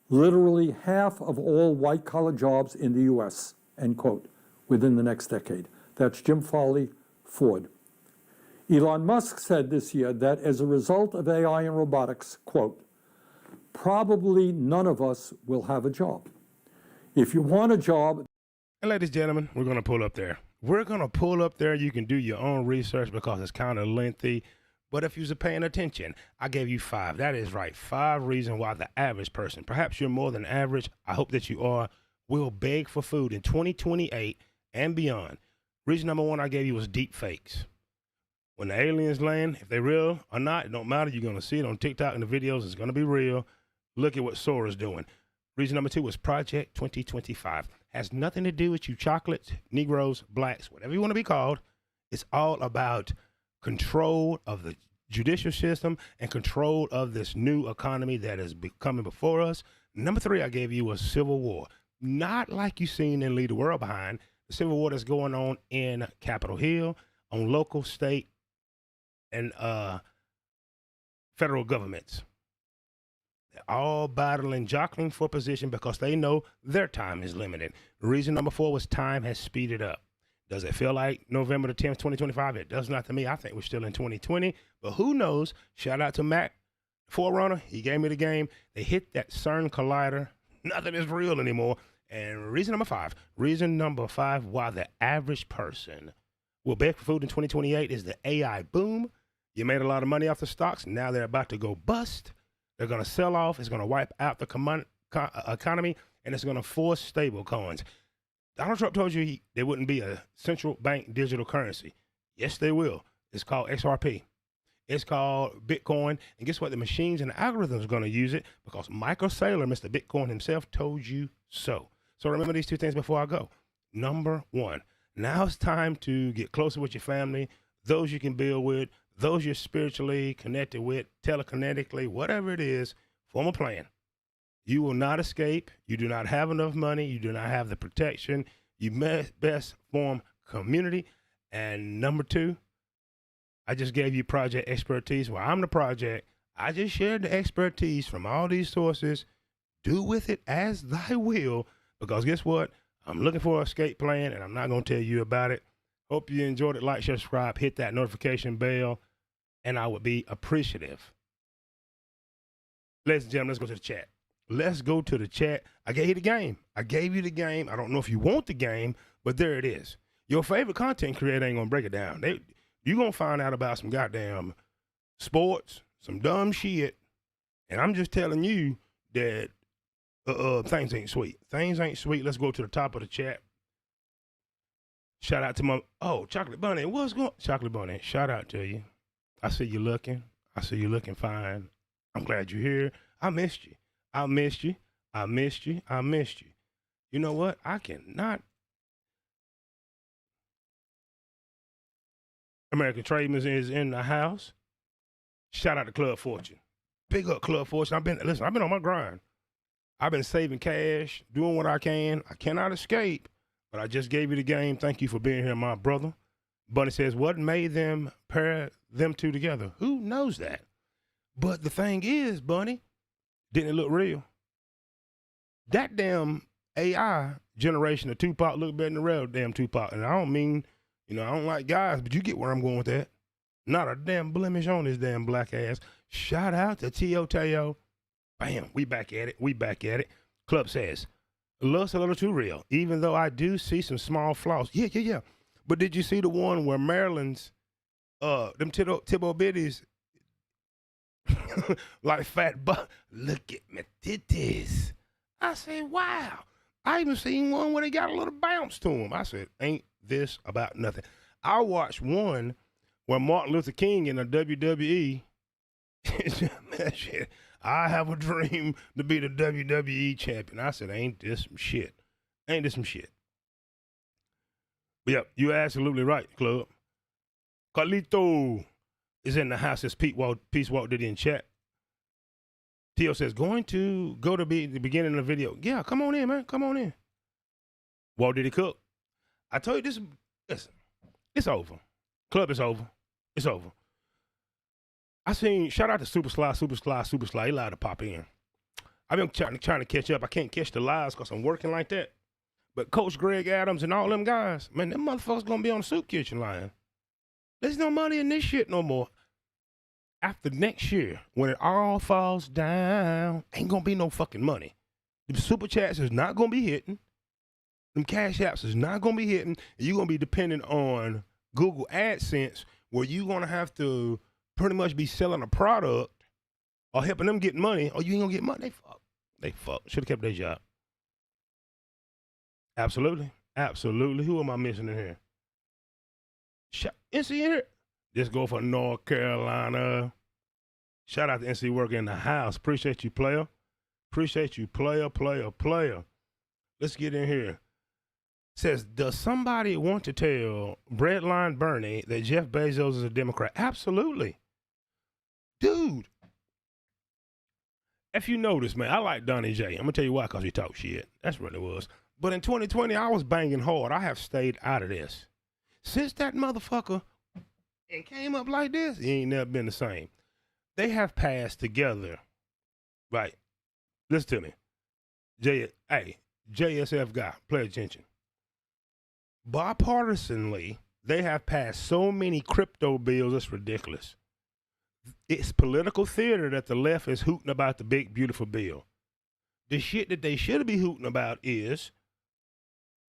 literally half of all white-collar jobs in the U.S., end quote, within the next decade. That's Jim Farley, Ford. Elon Musk said this year that as a result of AI and robotics, quote, probably none of us will have a job. If you want a job... And ladies and gentlemen, we're going to pull up there. We're going to pull up there. You can do your own research because it's kind of lengthy. But if you're paying attention, I gave you 5. That is right. 5 reasons why the average person, perhaps you're more than average, I hope that you are, will beg for food in 2028 and beyond. Reason number 1 I gave you was deep fakes. When the aliens land, if they're real or not, it don't matter. You're going to see it on TikTok and the videos. It's going to be real. Look at what Sora's doing. Reason number 2 was Project 2025. Has nothing to do with you chocolates, Negroes, blacks, whatever you want to be called. It's all about control of the judicial system and control of this new economy that is coming before us. Number 3 I gave you was civil war. Not like you seen in Leave the World Behind. The civil war that's going on in Capitol Hill, on local, state, and federal governments. They're all battling, jockeying for position because they know their time is limited. Reason number 4 was time has speeded up. Does it feel like November the 10th, 2025? It does not to me. I think we're still in 2020, but who knows? Shout out to Mac Forerunner. He gave me the game. They hit that CERN collider. Nothing is real anymore. And reason number 5 why the average person will beg for food in 2028 is the AI boom. You made a lot of money off the stocks. Now they're about to go bust. They're going to sell off. It's going to wipe out the economy, and it's going to force stable coins. Donald Trump told you there wouldn't be a central bank digital currency. Yes, they will. It's called XRP. It's called Bitcoin. And guess what? The machines and the algorithms are going to use it because Michael Saylor, Mr. Bitcoin himself, told you so. So remember these two things before I go. Number one, now it's time to get closer with your family, those you can build with, those you're spiritually connected with, telekinetically, whatever it is, form a plan. You will not escape. You do not have enough money. You do not have the protection. You best form community. And number two, I just gave you project expertise. Well, I'm the project. I just shared the expertise from all these sources. Do with it as thy will, because guess what? I'm looking for an escape plan, and I'm not going to tell you about it. Hope you enjoyed it. Like, share, subscribe, hit that notification bell, and I would be appreciative. Ladies and gentlemen, let's go to the chat. Let's go to the chat. I gave you the game. I don't know if you want the game, but there it is. Your favorite content creator ain't going to break it down. You're going to find out about some goddamn sports, some dumb shit, and I'm just telling you that things ain't sweet. Things ain't sweet. Let's go to the top of the chat. Shout out to my, Chocolate Bunny. What's going on? Chocolate Bunny, shout out to you. I see you looking. I see you looking fine. I'm glad you're here. I missed you. I missed you. I missed you. I missed you. You know what? I cannot. American Tradesman is in the house. Shout out to Club Fortune. Big up Club Fortune. I've been on my grind. I've been saving cash, doing what I can. I cannot escape, but I just gave you the game. Thank you for being here, my brother. Bunny says, what made them pair them two together? Who knows that? But the thing is, Bunny, didn't it look real? That damn AI generation of Tupac looked better than the real damn Tupac. And I don't mean, I don't like guys, but you get where I'm going with that. Not a damn blemish on his damn black ass. Shout out to Tio Teo. Bam, we back at it. We back at it. Club says, looks a little too real, even though I do see some small flaws. Yeah. But did you see the one where Maryland's, them Tibbo Bitties, like fat butt, look at me titties. I said, wow. I even seen one where they got a little bounce to them. I said, ain't this about nothing? I watched one where Martin Luther King in the WWE, shit, I have a dream to be the WWE champion. I said, ain't this some shit? Ain't this some shit? But yeah, you're absolutely right, Club. Carlito is in the house. As Peace Walk did in chat. Tio says, going to go to be the beginning of the video. Yeah, come on in, man. Come on in. Walt did he cook? I told you this. Listen, it's over. Club is over. It's over. I seen, shout out to Super Sly. He allowed to pop in. I've been trying to catch up. I can't catch the lives because I'm working like that. But Coach Greg Adams and all them guys, man, them motherfuckers going to be on the soup kitchen line. There's no money in this shit no more. After next year, when it all falls down, ain't going to be no fucking money. The super chats is not going to be hitting. Them cash apps is not going to be hitting. And you're going to be dependent on Google AdSense, where you're going to have to pretty much be selling a product or helping them get money, or you ain't going to get money. They fuck. Should have kept their job. Absolutely. Who am I missing in here? NC in here? Just go for North Carolina. Shout out to NC Worker in the house. Appreciate you, player. Appreciate you, player. Let's get in here. Says, does somebody want to tell Breadline Bernie that Jeff Bezos is a Democrat? Absolutely. Dude. If you notice, man, I like Donnie J. I'm going to tell you why, because he talk shit. That's what it was. But in 2020, I was banging hard. I have stayed out of this. Since that motherfucker and came up like this, he ain't never been the same. They have passed together. Right. Listen to me. JSF guy, pay attention. Bipartisanly, they have passed so many crypto bills, it's ridiculous. It's political theater that the left is hooting about the big, beautiful bill. The shit that they should be hooting about is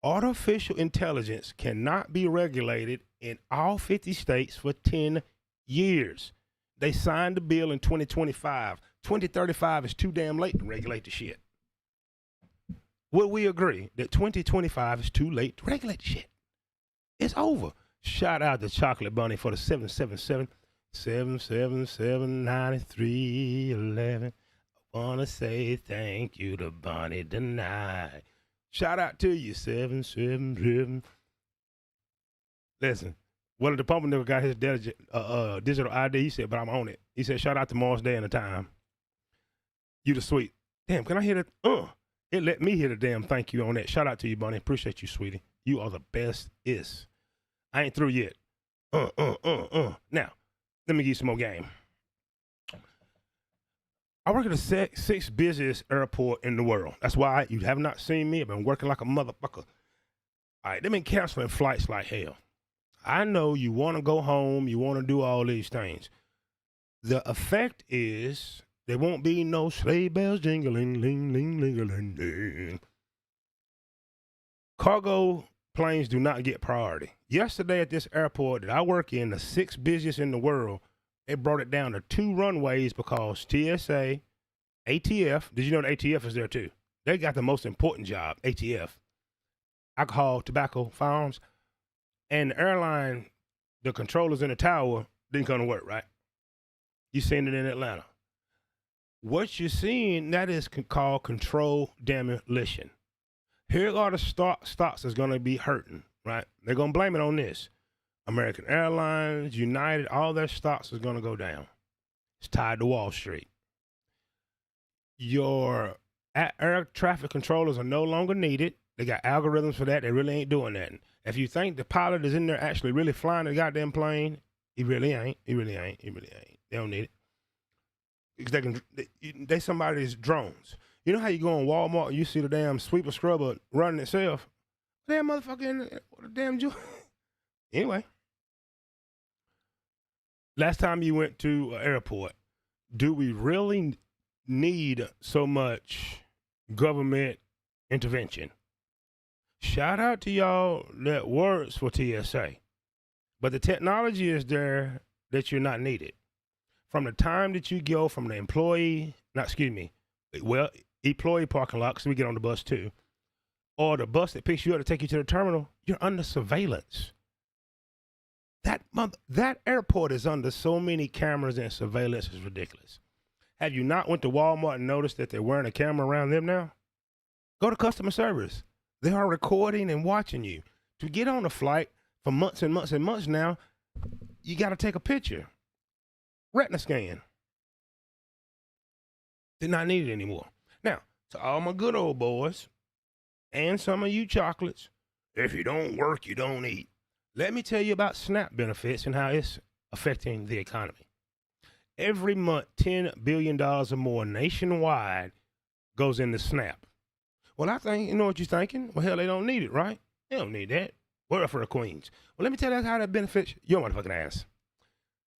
artificial intelligence cannot be regulated in all 50 states for 10 years. They signed the bill in 2025. 2035 is too damn late to regulate the shit. Will we agree that 2025 is too late to regulate shit? It's over. Shout out to Chocolate Bunny for the 777-777-9311. Wanna say thank you to Bunny tonight. Shout out to you, 777. Listen, one of the pumper never got his digital ID. He said, but I'm on it. He said, shout out to Mars Day and the Time. You the sweet. Damn, can I hear that? It let me hear the damn thank you on that. Shout out to you, Bunny. Appreciate you, sweetie. You are the best-ist. I ain't through yet. Now, let me give you some more game. I work at the sixth busiest airport in the world. That's why you have not seen me. I've been working like a motherfucker. All right, they've been canceling flights like hell. I know you want to go home. You want to do all these things. The effect is there won't be no sleigh bells jingling, ling, ling, ling, ling, ling. Cargo planes do not get priority. Yesterday at this airport that I work in, the sixth busiest in the world, they brought it down to 2 runways because TSA, ATF, did you know the ATF is there too? They got the most important job, ATF. Alcohol, tobacco, firearms. And the airline, the controllers in the tower didn't come to work, right? You seen it in Atlanta. What you're seeing, that is called control demolition. Here are the stocks that's going to be hurting, right? They're going to blame it on this. American Airlines, United, all their stocks is going to go down. It's tied to Wall Street. Your air traffic controllers are no longer needed. They got algorithms for that. They really ain't doing that. If you think the pilot is in there actually really flying the goddamn plane, he really ain't. He really ain't. He really ain't. They don't need it. Because they somebody's drones. You know how you go on Walmart and you see the damn sweeper scrubber running itself? Damn motherfucker in there. What a damn joke. Anyway. Last time you went to an airport, do we really need so much government intervention? Shout out to y'all that works for TSA. But the technology is there that you're not needed. From the time that you go from the employee parking lot, because we get on the bus too, or the bus that picks you up to take you to the terminal, you're under surveillance. That airport is under so many cameras and surveillance is ridiculous. Have you not went to Walmart and noticed that they're wearing a camera around them now? Go to customer service. They are recording and watching you. To get on a flight for months and months and months now, you got to take a picture. Retina scan. They're not needed anymore. Now, to all my good old boys and some of you chocolates, if you don't work, you don't eat. Let me tell you about SNAP benefits and how it's affecting the economy. Every month, $10 billion or more nationwide goes into SNAP. Well, I think, you know what you're thinking? Well, hell, they don't need it, right? They don't need that. We're up for the Queens. Well, let me tell you how that benefits your motherfucking ass.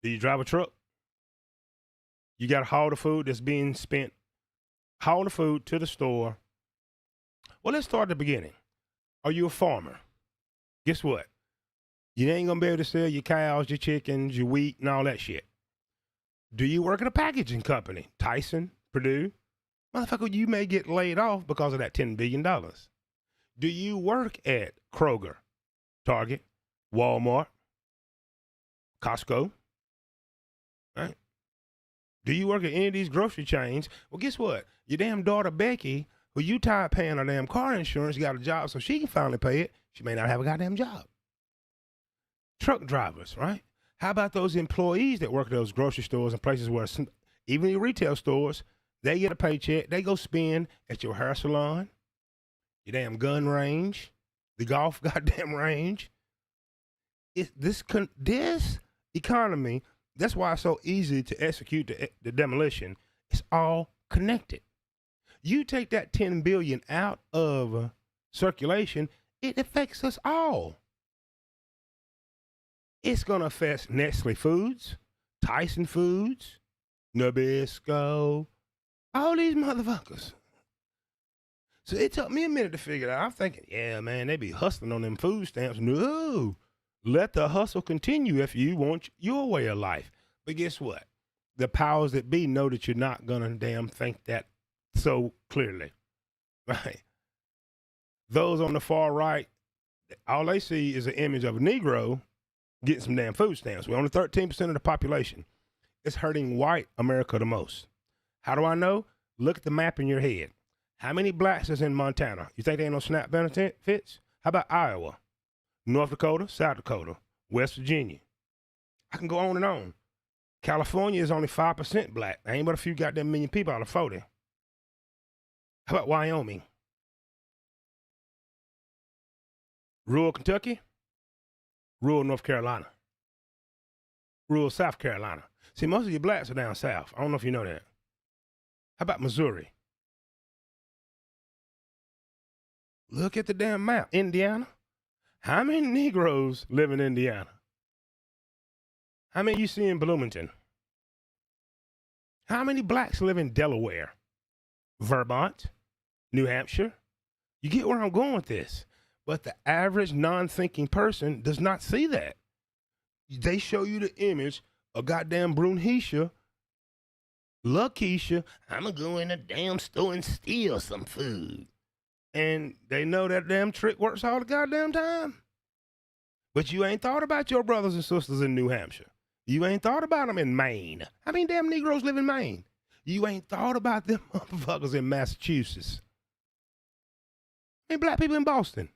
Do you drive a truck? You got to haul the food that's being spent. Haul the food to the store. Well, let's start at the beginning. Are you a farmer? Guess what? You ain't going to be able to sell your cows, your chickens, your wheat, and all that shit. Do you work at a packaging company? Tyson, Purdue? Motherfucker, you may get laid off because of that $10 billion. Do you work at Kroger, Target, Walmart, Costco? Right? Do you work at any of these grocery chains? Well, guess what? Your damn daughter, Becky, who you tired paying her damn car insurance, got a job so she can finally pay it. She may not have a goddamn job. Truck drivers, right? How about those employees that work at those grocery stores and places where, even your retail stores, they get a paycheck. They go spend at your hair salon, your damn gun range, the golf goddamn range. This economy, that's why it's so easy to execute the demolition. It's all connected. You take that $10 billion out of circulation, it affects us all. It's going to affect Nestle Foods, Tyson Foods, Nabisco, all these motherfuckers. So it took me a minute to figure it out. I'm thinking, yeah, man, they be hustling on them food stamps. No, let the hustle continue if you want your way of life. But guess what? The powers that be know that you're not going to damn think that so clearly, right? those on the far right, all they see is an image of a Negro getting some damn food stamps. We're only 13% of the population. It's hurting white America the most. How do I know? Look at the map in your head. How many blacks is in Montana? You think there ain't no SNAP benefits? How about Iowa, North Dakota, South Dakota, West Virginia? I can go on and on. California is only 5% black. There ain't but a few goddamn million people out of 40. How about Wyoming? Rural Kentucky, rural North Carolina, rural South Carolina. See, most of you blacks are down south. I don't know if you know that. How about Missouri? Look at the damn map. Indiana. How many Negroes live in Indiana? How many you see in Bloomington? How many blacks live in Delaware, Vermont, New Hampshire? You get where I'm going with this. But the average non-thinking person does not see that. They show you the image of goddamn Brunhisha, Lakeisha, I'm going to go in the damn store and steal some food. And they know that damn trick works all the goddamn time. But you ain't thought about your brothers and sisters in New Hampshire. You ain't thought about them in Maine. How many damn Negroes live in Maine? You ain't thought about them motherfuckers in Massachusetts. How many black people in Boston?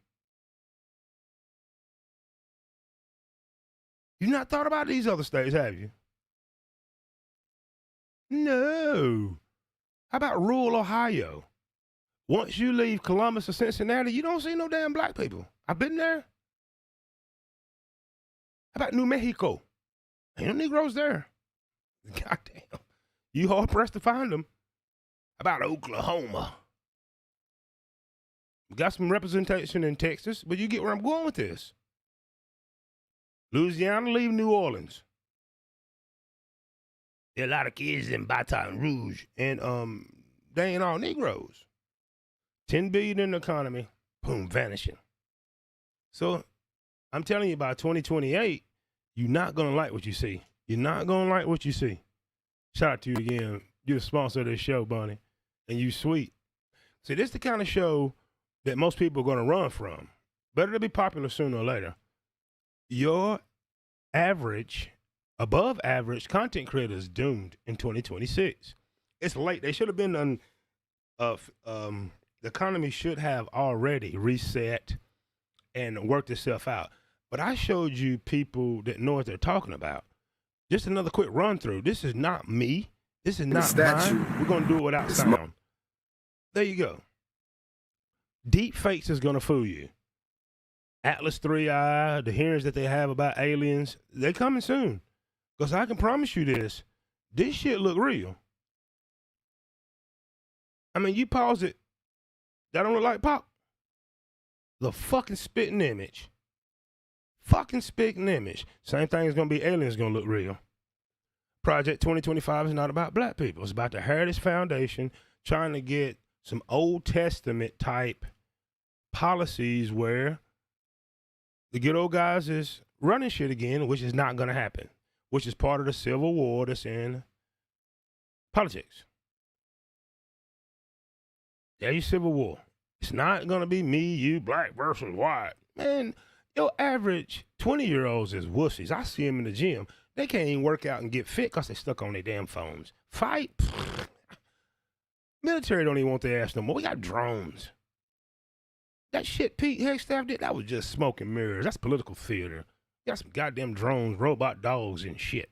You not thought about these other states, have you? No. How about rural Ohio? Once you leave Columbus or Cincinnati, you don't see no damn black people. I've been there. How about New Mexico? Ain't no Negroes there. Goddamn. You hard pressed to find them. How about Oklahoma? We got some representation in Texas, but you get where I'm going with this. Louisiana, leave New Orleans. There are a lot of kids in Baton Rouge, and they ain't all Negroes. 10 billion in the economy, boom, vanishing. So I'm telling you, by 2028, you're not gonna like what you see. You're not gonna like what you see. Shout out to you again. You're the sponsor of this show, Bunny, and you sweet. See, this is the kind of show that most people are gonna run from. Better to be popular sooner or later. Your average, above average content creator is doomed in 2026. It's late. They should have been on. The economy should have already reset and worked itself out. But I showed you people that know what they're talking about. Just another quick run through. This is not me. This is not mine. We're gonna do it without sound. There you go. Deep fakes is gonna fool you. Atlas 3i, the hearings that they have about aliens, they coming soon. Because I can promise you this shit look real. I mean, you pause it, that don't look like pop. The fucking spitting image. Fucking spitting image. Same thing is going to be aliens going to look real. Project 2025 is not about black people. It's about the Heritage Foundation trying to get some Old Testament type policies where the good old guys is running shit again, which is not going to happen, which is part of the civil war that's in politics. There's your civil war. It's not going to be me, you, black versus white. Man, your average 20-year-olds is wussies. I see them in the gym. They can't even work out and get fit because they stuck on their damn phones. Fight? Military don't even want their ass no more. We got drones. That shit Pete Hegseth did, that was just smoke and mirrors. That's political theater. You got some goddamn drones, robot dogs and shit.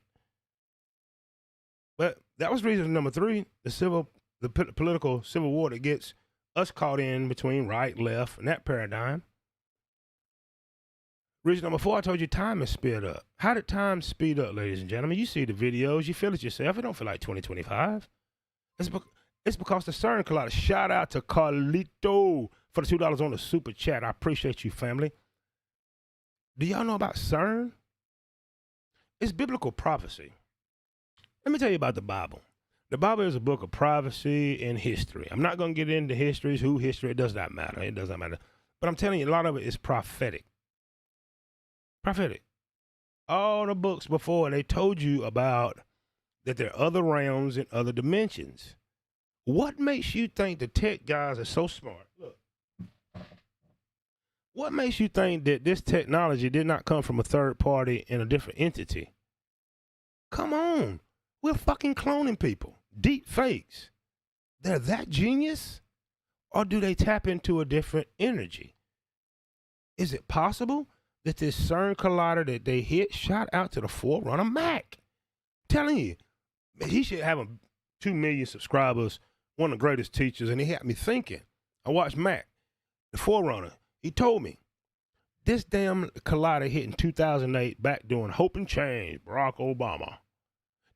But that was reason number 3, the political civil war that gets us caught in between right, left, and that paradigm. Reason number 4, I told you time is sped up. How did time speed up, ladies and gentlemen? You see the videos, you feel it yourself. It don't feel like 2025. It's because the CERN collided. Shout out to Carlito for the $2 on the super chat. I appreciate you, family. Do y'all know about CERN? It's biblical prophecy. Let me tell you about the Bible. The Bible is a book of prophecy and history. I'm not going to get into histories, it does not matter. It does not matter. But I'm telling you, a lot of it is prophetic. Prophetic. All the books before, they told you about that there are other realms and other dimensions. What makes you think the tech guys are so smart? Look. What makes you think that this technology did not come from a third party in a different entity? Come on. We're fucking cloning people. Deep fakes. They're that genius? Or do they tap into a different energy? Is it possible that this CERN collider that they hit shot out to the Forerunner Mac? I'm telling you, he should have 2 million subscribers, one of the greatest teachers, and he had me thinking. I watched Mac, the Forerunner. He told me, this damn collider hit in 2008 back during Hope and Change, Barack Obama.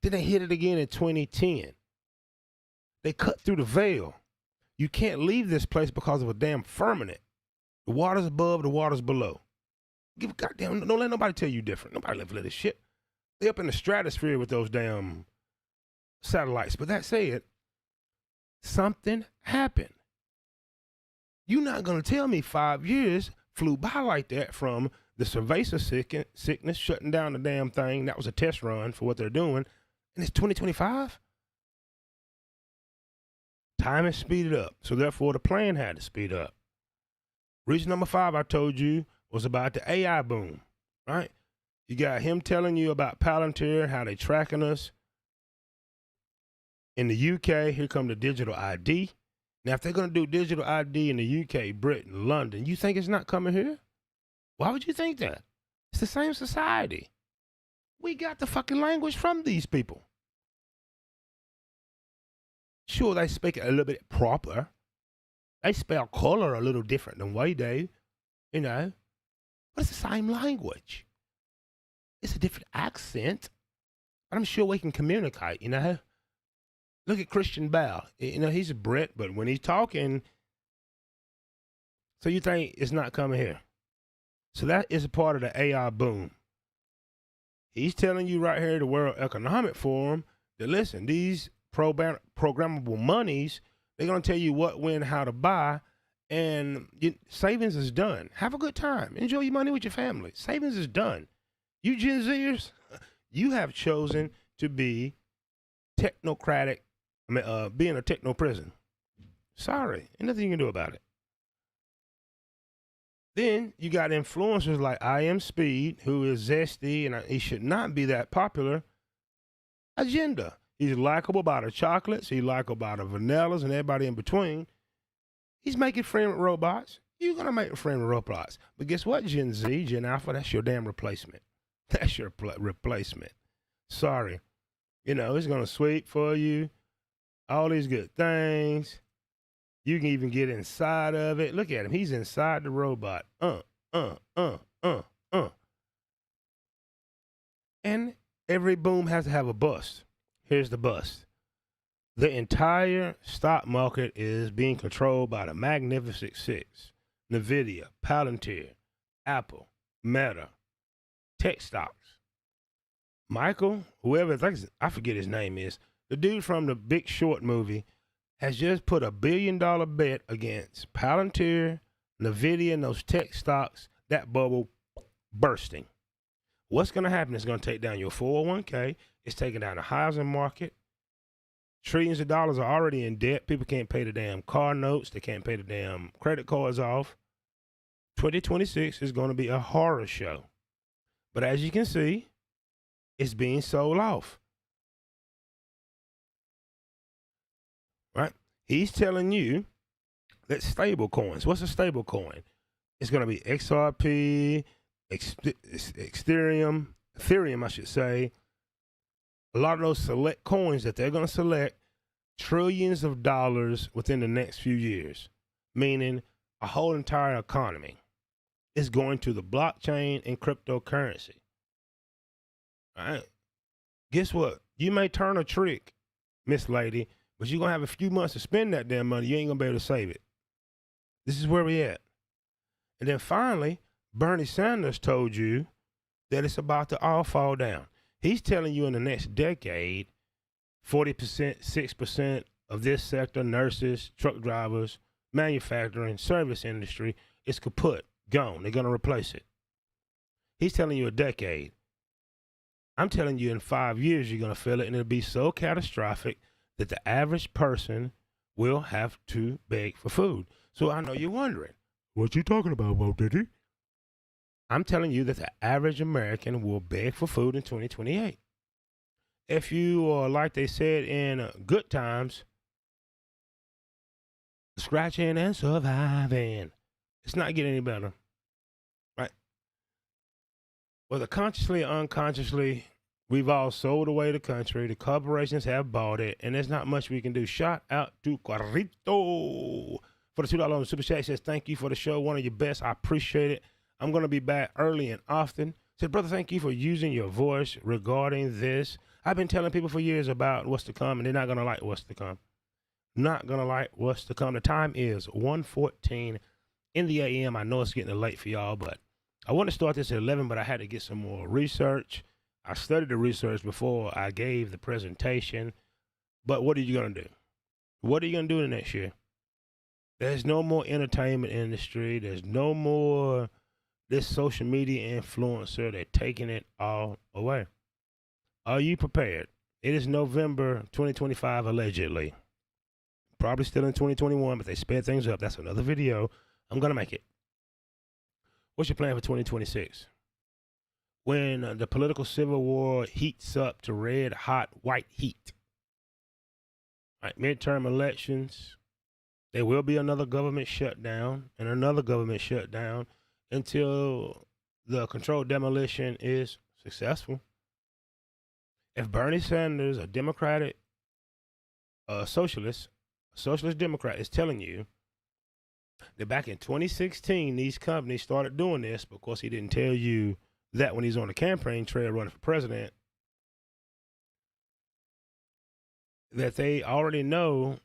Then they hit it again in 2010. They cut through the veil. You can't leave this place because of a damn firmament. The water's above, the water's below. Goddamn, don't let nobody tell you different. Nobody live for this shit. They up in the stratosphere with those damn satellites. But that said, something happened. You're not going to tell me 5 years flew by like that from the cerveza sickness shutting down the damn thing. That was a test run for what they're doing. And it's 2025? Time has speeded up. So therefore, the plan had to speed up. Reason number 5 I told you was about the AI boom, right? You got him telling you about Palantir, how they tracking us. In the UK, here come the digital ID. Now, if they're going to do digital ID in the UK, Britain, London, you think it's not coming here? Why would you think that? It's the same society. We got the fucking language from these people. Sure, they speak it a little bit proper. They spell color a little different than we do, you know. But it's the same language. It's a different accent. But I'm sure we can communicate, you know. Look at Christian Bale. You know, he's a Brit, but when he's talking, so you think it's not coming here. So that is a part of the AI boom. He's telling you right here, the World Economic Forum, that listen, these programmable monies, they're going to tell you what, when, how to buy, and savings is done. Have a good time. Enjoy your money with your family. Savings is done. You Gen Zers, you have chosen to be technocratic, being a techno prison. Sorry, ain't nothing you can do about it. Then you got influencers like I Am Speed, who is zesty, and he should not be that popular. Agenda. He's likable by the chocolates. He's likable by the vanillas and everybody in between. He's making friend with robots. You're going to make a friend with robots. But guess what, Gen Z, Gen Alpha, that's your damn replacement. That's your replacement. Sorry. You know, it's going to sweep for you. All these good things. You can even get inside of it. Look at him. He's inside the robot. And every boom has to have a bust. Here's the bust. The entire stock market is being controlled by the Magnificent Six. NVIDIA, Palantir, Apple, Meta, tech stocks. Michael, whoever, I forget his name is, the dude from the Big Short movie, has just put $1 billion bet against Palantir, NVIDIA, and those tech stocks, that bubble bursting. What's going to happen is going to take down your 401k. It's taking down the housing market. Trillions of dollars are already in debt. People can't pay the damn car notes. They can't pay the damn credit cards off. 2026 is going to be a horror show. But as you can see, it's being sold off. Right? He's telling you that stable coins. What's a stable coin? It's going to be XRP, Ethereum, I should say. A lot of those select coins that they're going to select, trillions of dollars within the next few years, meaning a whole entire economy is going to the blockchain and cryptocurrency. All right. Guess what? You may turn a trick, Miss Lady, but you're going to have a few months to spend that damn money. You ain't going to be able to save it. This is where we at. And then finally, Bernie Sanders told you that it's about to all fall down. He's telling you in the next decade, 40%, 6% of this sector, nurses, truck drivers, manufacturing, service industry, is kaput, gone. They're going to replace it. He's telling you a decade. I'm telling you in 5 years, you're going to feel it, and it'll be so catastrophic that the average person will have to beg for food. So I know you're wondering, What you talking about, Bo Diddy? I'm telling you that the average American will beg for food in 2028. If you are, like they said in good times, scratching and surviving, it's not getting any better, right? Whether consciously or unconsciously, we've all sold away the country. The corporations have bought it, and there's not much we can do. Shout out to Carrito for the $2 on the Super Chat. He says, thank you for the show. One of your best. I appreciate it. I'm going to be back early and often. Said, brother, thank you for using your voice regarding this. I've been telling people for years about what's to come, and they're not going to like what's to come. Not going to like what's to come. The time is 1:14 in the a.m. I know it's getting late for y'all, but I want to start this at 11, but I had to get some more research. I studied the research before I gave the presentation. But what are you going to do? What are you going to do the next year? There's no more entertainment industry. There's no more this social media influencer. They're taking it all away. Are you prepared? It is November 2025, allegedly. Probably still in 2021, but they sped things up. That's another video. I'm going to make it. What's your plan for 2026? When the political civil war heats up to red hot white heat. All right, midterm elections. There will be another government shutdown and another government shutdown until the controlled demolition is successful. If Bernie Sanders, a Democratic socialist Democrat, is telling you that back in 2016, these companies started doing this because he didn't tell you that when he's on the campaign trail running for president, that they already know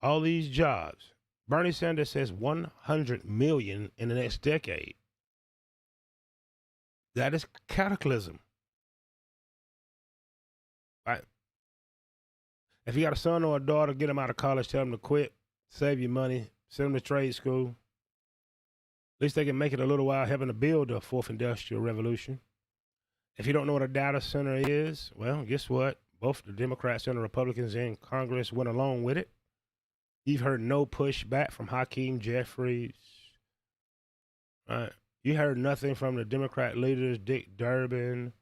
all these jobs. Bernie Sanders says 100 million in the next decade. That is cataclysm. Right? If you got a son or a daughter, get them out of college, tell them to quit, save your money, send them to trade school. At least they can make it a little while helping to build the fourth industrial revolution. If you don't know what a data center is, well, guess what? Both the Democrats and the Republicans in Congress went along with it. You've heard no pushback from Hakeem Jeffries. Right? You heard nothing from the Democrat leaders, Dick Durbin,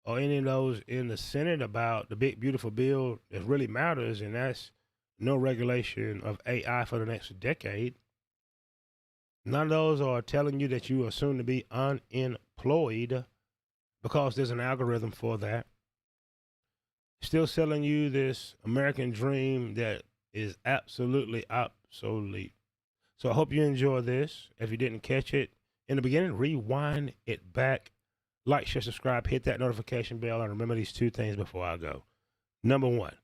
or any of those in the Senate about the big, beautiful bill that really matters, and that's no regulation of AI for the next decade. None of those are telling you that you are soon to be unemployed because there's an algorithm for that. Still selling you this American dream that is absolutely obsolete. So I hope you enjoy this. If you didn't catch it in the beginning, rewind it back. Like, share, subscribe, hit that notification bell, and remember these two things before I go. Number one,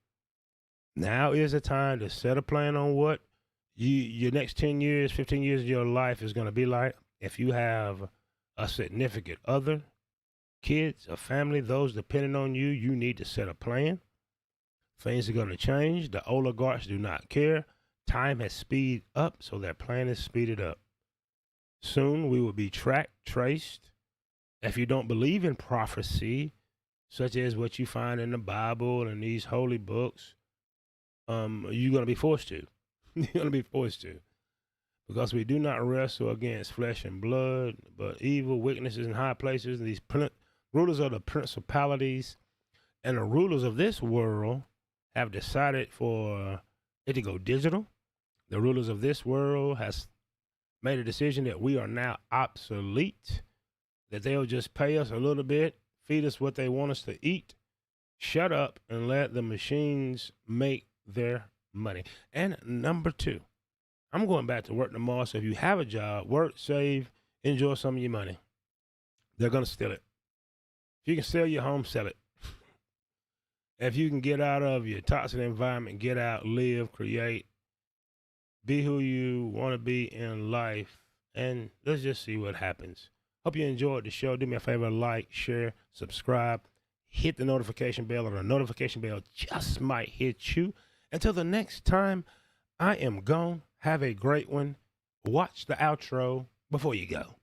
now is the time to set a plan on what your next 10 years, 15 years of your life is going to be like. If you have a significant other, kids, a family, those depending on you, you need to set a plan. Things are going to change. The oligarchs do not care. Time has speeded up, so their plan is speeded up. Soon we will be tracked, traced. If you don't believe in prophecy, such as what you find in the Bible and these holy books, you're going to be forced to. You're going to be forced to. Because we do not wrestle against flesh and blood, but evil, wickednesses in high places. And these rulers of the principalities and the rulers of this world have decided for it to go digital. The rulers of this world has made a decision that we are now obsolete, that they'll just pay us a little bit, feed us what they want us to eat, shut up, and let the machines make their money. And number two, I'm going back to work tomorrow, so if you have a job, work, save, enjoy some of your money. They're going to steal it. If you can sell your home, sell it. If you can get out of your toxic environment, get out, live, create, be who you want to be in life, and let's just see what happens. Hope you enjoyed the show. Do me a favor, like, share, subscribe, hit the notification bell, or the notification bell just might hit you. Until the next time, I am gone. Have a great one. Watch the outro before you go.